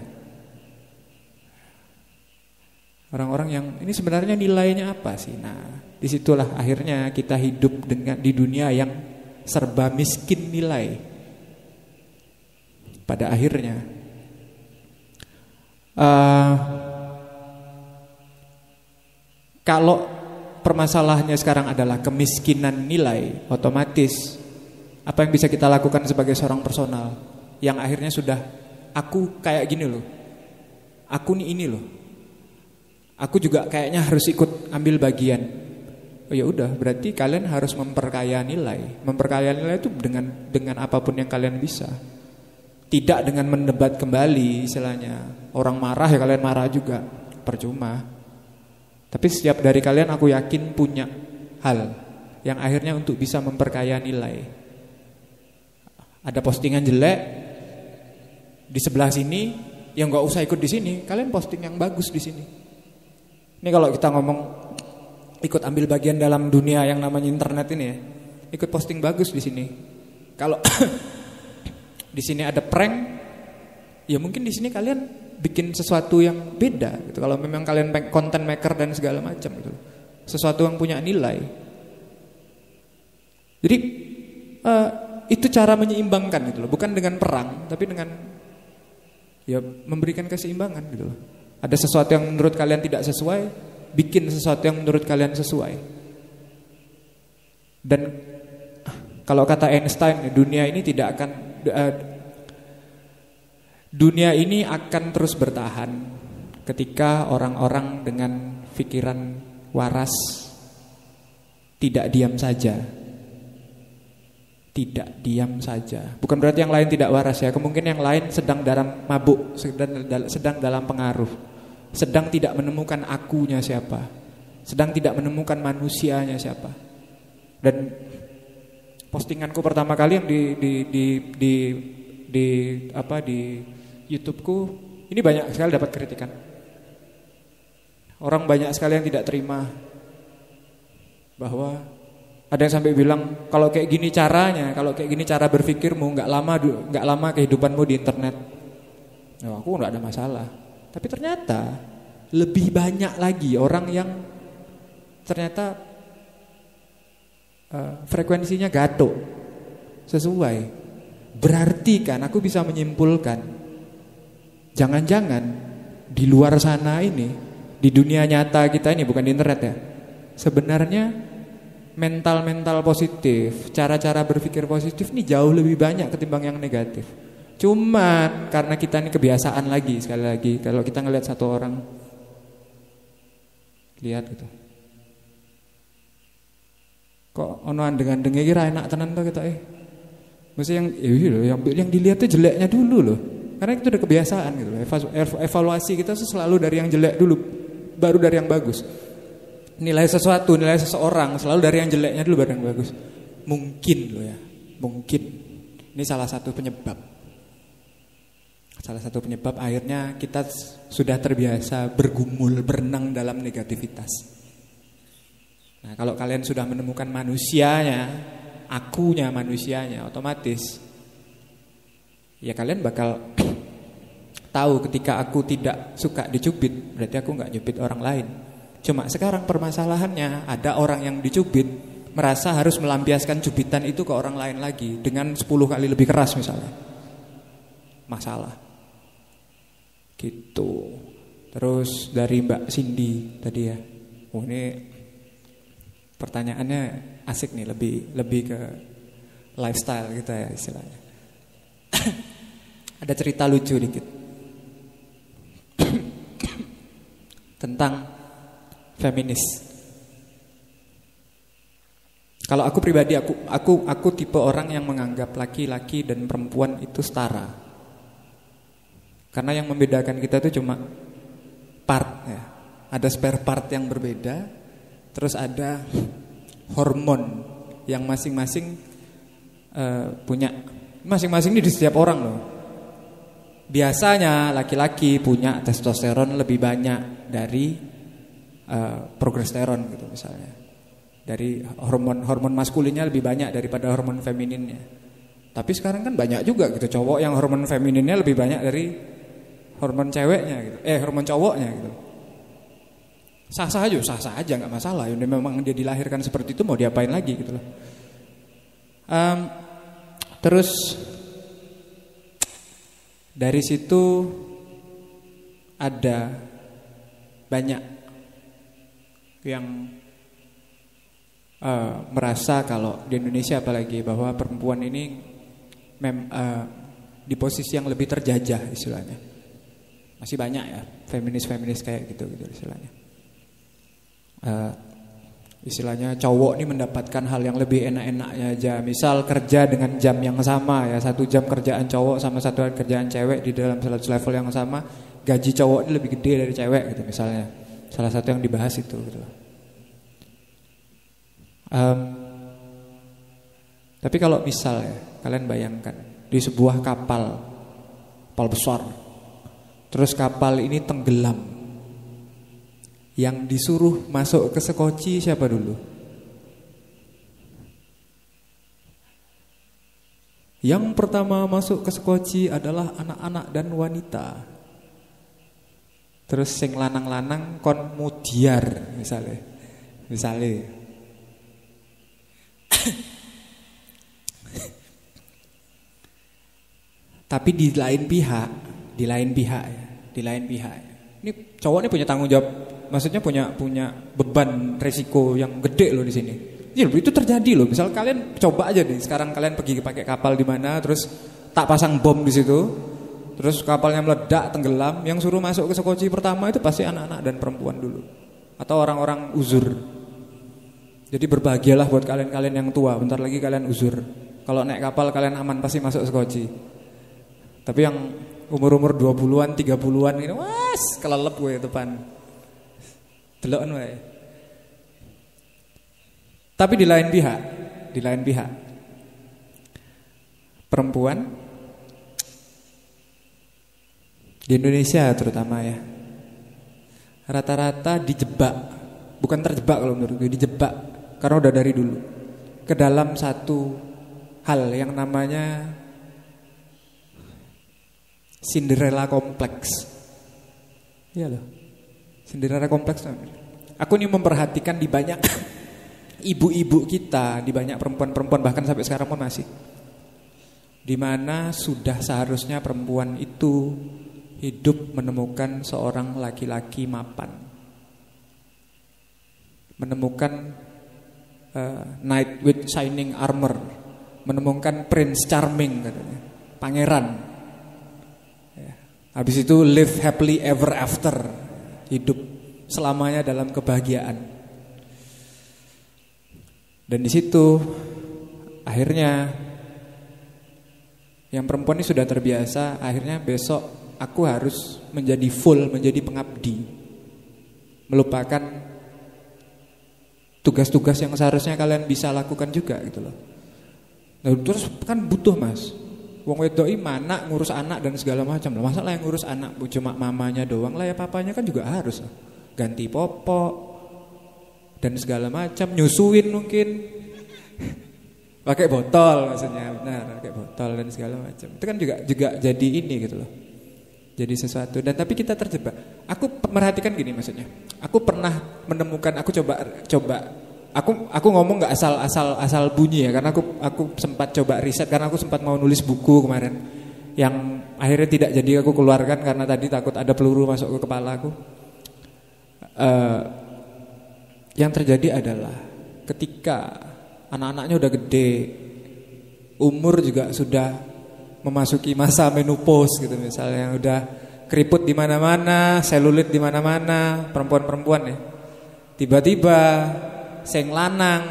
Orang-orang yang ini sebenarnya nilainya apa sih? Nah, disitulah akhirnya kita hidup di dunia yang serba miskin nilai. Pada akhirnya kalau permasalahannya sekarang adalah kemiskinan nilai, otomatis apa yang bisa kita lakukan sebagai seorang personal yang akhirnya sudah aku kayak gini loh, aku nih ini loh, aku juga kayaknya harus ikut ambil bagian. Oh ya udah, berarti kalian harus memperkaya nilai. Memperkaya nilai itu dengan apapun yang kalian bisa. Tidak dengan mendebat kembali istilahnya. Orang marah ya kalian marah juga, percuma. Tapi setiap dari kalian aku yakin punya hal yang akhirnya untuk bisa memperkaya nilai. Ada postingan jelek di sebelah sini, yang nggak usah ikut di sini, kalian posting yang bagus di sini. Ini kalau kita ngomong ikut ambil bagian dalam dunia yang namanya internet ini ya, ikut posting bagus di sini. Kalau di sini ada prank, ya mungkin di sini kalian bikin sesuatu yang beda gitu. Kalau memang kalian content maker dan segala macam gitu, sesuatu yang punya nilai. Jadi itu cara menyeimbangkan gitu loh, bukan dengan perang, tapi dengan ya memberikan keseimbangan gitu loh. Ada sesuatu yang menurut kalian tidak sesuai, bikin sesuatu yang menurut kalian sesuai. Dan kalau kata Einstein, dunia ini tidak akan dunia ini akan terus bertahan ketika orang-orang dengan pikiran waras tidak diam saja. Tidak diam saja. Bukan berarti yang lain tidak waras ya. Kemungkinan yang lain sedang dalam mabuk, sedang dalam pengaruh, sedang tidak menemukan akunya siapa, sedang tidak menemukan manusianya siapa. Dan postinganku pertama kali yang di YouTubeku ini banyak sekali dapat kritikan. Orang banyak sekali yang tidak terima bahwa ada yang sampai bilang kalau kayak gini caranya, kalau kayak gini cara berpikirmu nggak lama kehidupanmu di internet. Nah, aku nggak ada masalah. Tapi ternyata lebih banyak lagi orang yang ternyata frekuensinya gato sesuai. Berarti kan aku bisa menyimpulkan, jangan-jangan di luar sana ini, di dunia nyata kita ini, bukan di internet ya, sebenarnya mental positif, cara-cara berpikir positif ini jauh lebih banyak ketimbang yang negatif. Cuman karena kita ini kebiasaan lagi, sekali lagi, kalau kita ngelihat satu orang, lihat gitu, kok ono andeng-andenge kira enak tenan tuh kita mesti yang dilihat tuh jeleknya dulu loh. Karena itu udah kebiasaan gitu. Evaluasi kita tuh selalu dari yang jelek dulu, baru dari yang bagus. Nilai sesuatu, nilai seseorang selalu dari yang jeleknya dulu baru yang bagus. Mungkin loh ya, mungkin ini salah satu penyebab. Salah satu penyebab akhirnya kita sudah terbiasa bergumul, berenang dalam negativitas. Nah, kalau kalian sudah menemukan manusianya, akunya manusianya, otomatis ya kalian bakal tahu ketika aku tidak suka dicubit, berarti aku nggak nyubit orang lain. Cuma sekarang permasalahannya ada orang yang dicubit merasa harus melampiaskan cubitan itu ke orang lain lagi dengan 10 kali lebih keras misalnya. Masalah. Gitu. Terus dari Mbak Cindy tadi ya. Oh, ini pertanyaannya asik nih, lebih ke lifestyle gitu ya istilahnya. Ada cerita lucu dikit. Tentang feminis. Kalau aku pribadi, aku tipe orang yang menganggap laki-laki dan perempuan itu setara. Karena yang membedakan kita itu cuma part ya. Ada spare part yang berbeda, terus ada hormon yang masing-masing punya. Masing-masing ini di setiap orang loh. Biasanya laki-laki punya testosteron lebih banyak dari progesteron gitu misalnya. Dari hormon maskulinnya lebih banyak daripada hormon femininnya. Tapi sekarang kan banyak juga gitu cowok yang hormon femininnya lebih banyak dari hormon ceweknya gitu. Hormon cowoknya gitu. Sah-sah aja nggak masalah. Ya memang dia dilahirkan seperti itu, mau diapain lagi gitu loh. Terus dari situ ada banyak yang merasa kalau di Indonesia apalagi bahwa perempuan ini di posisi yang lebih terjajah istilahnya. Masih banyak ya feminis kayak gitu istilahnya. Istilahnya cowok ini mendapatkan hal yang lebih enak-enaknya aja. Misal kerja dengan jam yang sama ya, 1 jam kerjaan cowok sama 1 jam kerjaan cewek di dalam level yang sama, gaji cowok ini lebih gede dari cewek gitu misalnya. Salah satu yang dibahas itu gitu. Tapi kalau misal ya, kalian bayangkan di sebuah kapal besar. Terus kapal ini tenggelam. Yang disuruh masuk ke sekoci siapa dulu? Yang pertama masuk ke sekoci adalah anak-anak dan wanita. Terus sing lanang-lanang kon mudiar misalnya. Tapi di lain pihak ini cowok ini punya tanggung jawab, maksudnya punya beban resiko yang gede loh di sini. Ya, itu terjadi loh. Misal kalian coba aja deh, sekarang kalian pergi pakai kapal di mana, terus tak pasang bom di situ, terus kapalnya meledak, tenggelam, yang suruh masuk ke sekoci pertama itu pasti anak-anak dan perempuan dulu, atau orang-orang uzur. Jadi berbahagialah buat kalian yang tua, bentar lagi kalian uzur. Kalau naik kapal kalian aman, pasti masuk sekoci. Tapi yang umur 20-an, 30-an ini, was, kelelep gue depan. Deloken wae. Tapi di lain pihak perempuan di Indonesia terutama ya, rata-rata dijebak, bukan terjebak kalau menurut gue, dijebak karena udah dari dulu ke dalam satu hal yang namanya Cinderella kompleks. Iya loh, Cinderella kompleks. Aku nih memperhatikan di banyak ibu-ibu kita, di banyak perempuan-perempuan, bahkan sampai sekarang pun masih, dimana sudah seharusnya perempuan itu hidup menemukan seorang laki-laki mapan, menemukan knight with shining armor, menemukan prince charming katanya, pangeran. Habis itu live happily ever after, hidup selamanya dalam kebahagiaan. Dan di situ akhirnya yang perempuan ini sudah terbiasa, akhirnya besok aku harus menjadi full, menjadi pengabdi, melupakan tugas-tugas yang seharusnya kalian bisa lakukan juga gitu loh. Nah, terus kan butuh mas, wong wedok mana ngurus anak dan segala macam lah. Masalah yang ngurus anak cuma mamanya doang lah, ya papanya kan juga harus lah. Ganti popok dan segala macam, nyusuin mungkin, pakai botol maksudnya, benar, pakai botol dan segala macam. Itu kan juga jadi ini gitu loh, jadi sesuatu. Dan tapi kita terjebak. Aku merhatikan gini maksudnya. Aku pernah menemukan, aku coba. Aku ngomong nggak asal bunyi ya, karena aku sempat coba riset, karena aku sempat mau nulis buku kemarin yang akhirnya tidak jadi aku keluarkan karena tadi takut ada peluru masuk ke kepala aku. Yang terjadi adalah ketika anak-anaknya udah gede, umur juga sudah memasuki masa menopause gitu misalnya, udah keriput di mana-mana, selulit di mana-mana, perempuan-perempuan ya. Tiba-tiba seng lanang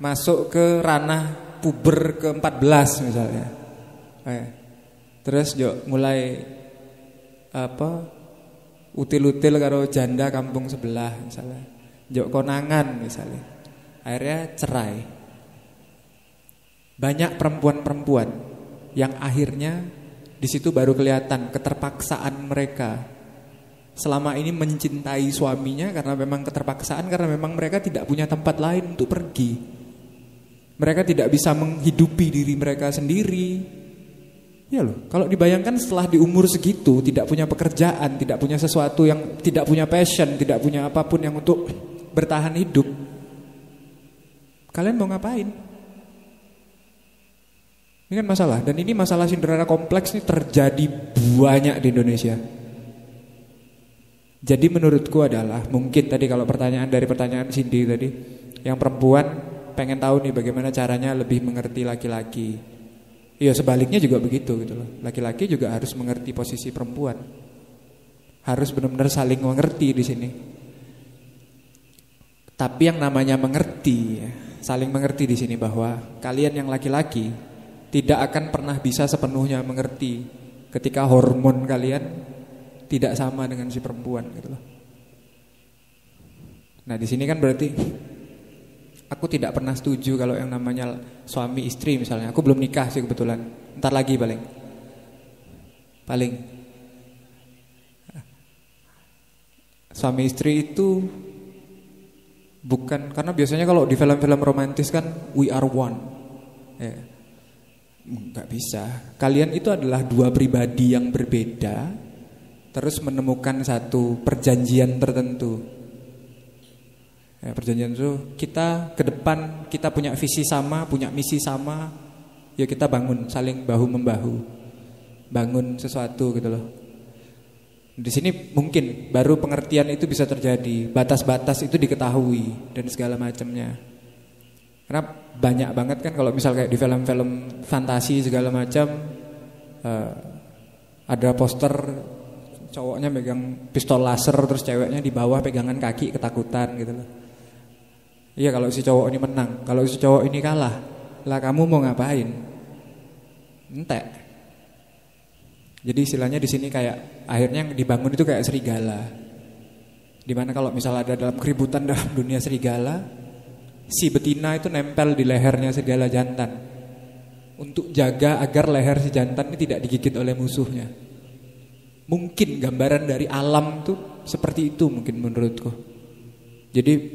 masuk ke ranah puber ke-14 misalnya. Terus mulai util-util karo janda kampung sebelah misalnya. Konangan misalnya. Akhirnya cerai. Banyak perempuan-perempuan yang akhirnya di situ baru kelihatan keterpaksaan mereka selama ini mencintai suaminya karena memang keterpaksaan, karena memang mereka tidak punya tempat lain untuk pergi. Mereka tidak bisa menghidupi diri mereka sendiri. Ya loh, kalau dibayangkan setelah di umur segitu tidak punya pekerjaan, tidak punya sesuatu yang, tidak punya passion, tidak punya apapun yang untuk bertahan hidup, kalian mau ngapain? Ini kan masalah, dan ini masalah Cinderella kompleks ini terjadi banyak di Indonesia. Jadi menurutku adalah, mungkin tadi kalau pertanyaan Cindy tadi, yang perempuan pengen tahu nih bagaimana caranya lebih mengerti laki-laki. Iya, sebaliknya juga begitu gitu loh. Laki-laki juga harus mengerti posisi perempuan. Harus benar-benar saling mengerti di sini. Tapi yang namanya mengerti, saling mengerti di sini bahwa kalian yang laki-laki tidak akan pernah bisa sepenuhnya mengerti ketika hormon kalian tidak sama dengan si perempuan gitu loh. Nah di sini kan berarti Aku tidak pernah setuju kalau yang namanya suami istri misalnya. Aku belum nikah sih kebetulan. Ntar lagi paling suami istri itu bukan, karena biasanya kalau di film-film romantis kan we are one. Ya. Nggak bisa. Kalian itu adalah dua pribadi yang berbeda, terus menemukan satu perjanjian tertentu. Ya, perjanjian itu kita ke depan kita punya visi sama, punya misi sama, ya kita bangun saling bahu membahu, bangun sesuatu gitu loh. Di sini mungkin baru pengertian itu bisa terjadi, batas-batas itu diketahui dan segala macamnya. Karena banyak banget kan kalau misal kayak di film-film fantasi segala macam, ada poster cowoknya megang pistol laser terus ceweknya di bawah pegangan kaki ketakutan gitu loh. Iya, kalau si cowok ini menang, kalau si cowok ini kalah, lah kamu mau ngapain? Entek. Jadi istilahnya di sini kayak akhirnya yang dibangun itu kayak serigala. Dimana kalau misalnya ada dalam keributan dalam dunia serigala, si betina itu nempel di lehernya serigala jantan untuk jaga agar leher si jantan ini tidak digigit oleh musuhnya. Mungkin gambaran dari alam tuh seperti itu mungkin menurutku. Jadi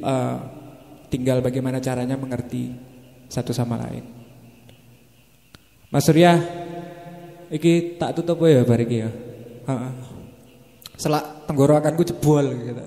tinggal bagaimana caranya mengerti satu sama lain. Mas Surya, iki tak tutup ya bar iki ya. Heeh. Selak tenggorokanku jebol gitu.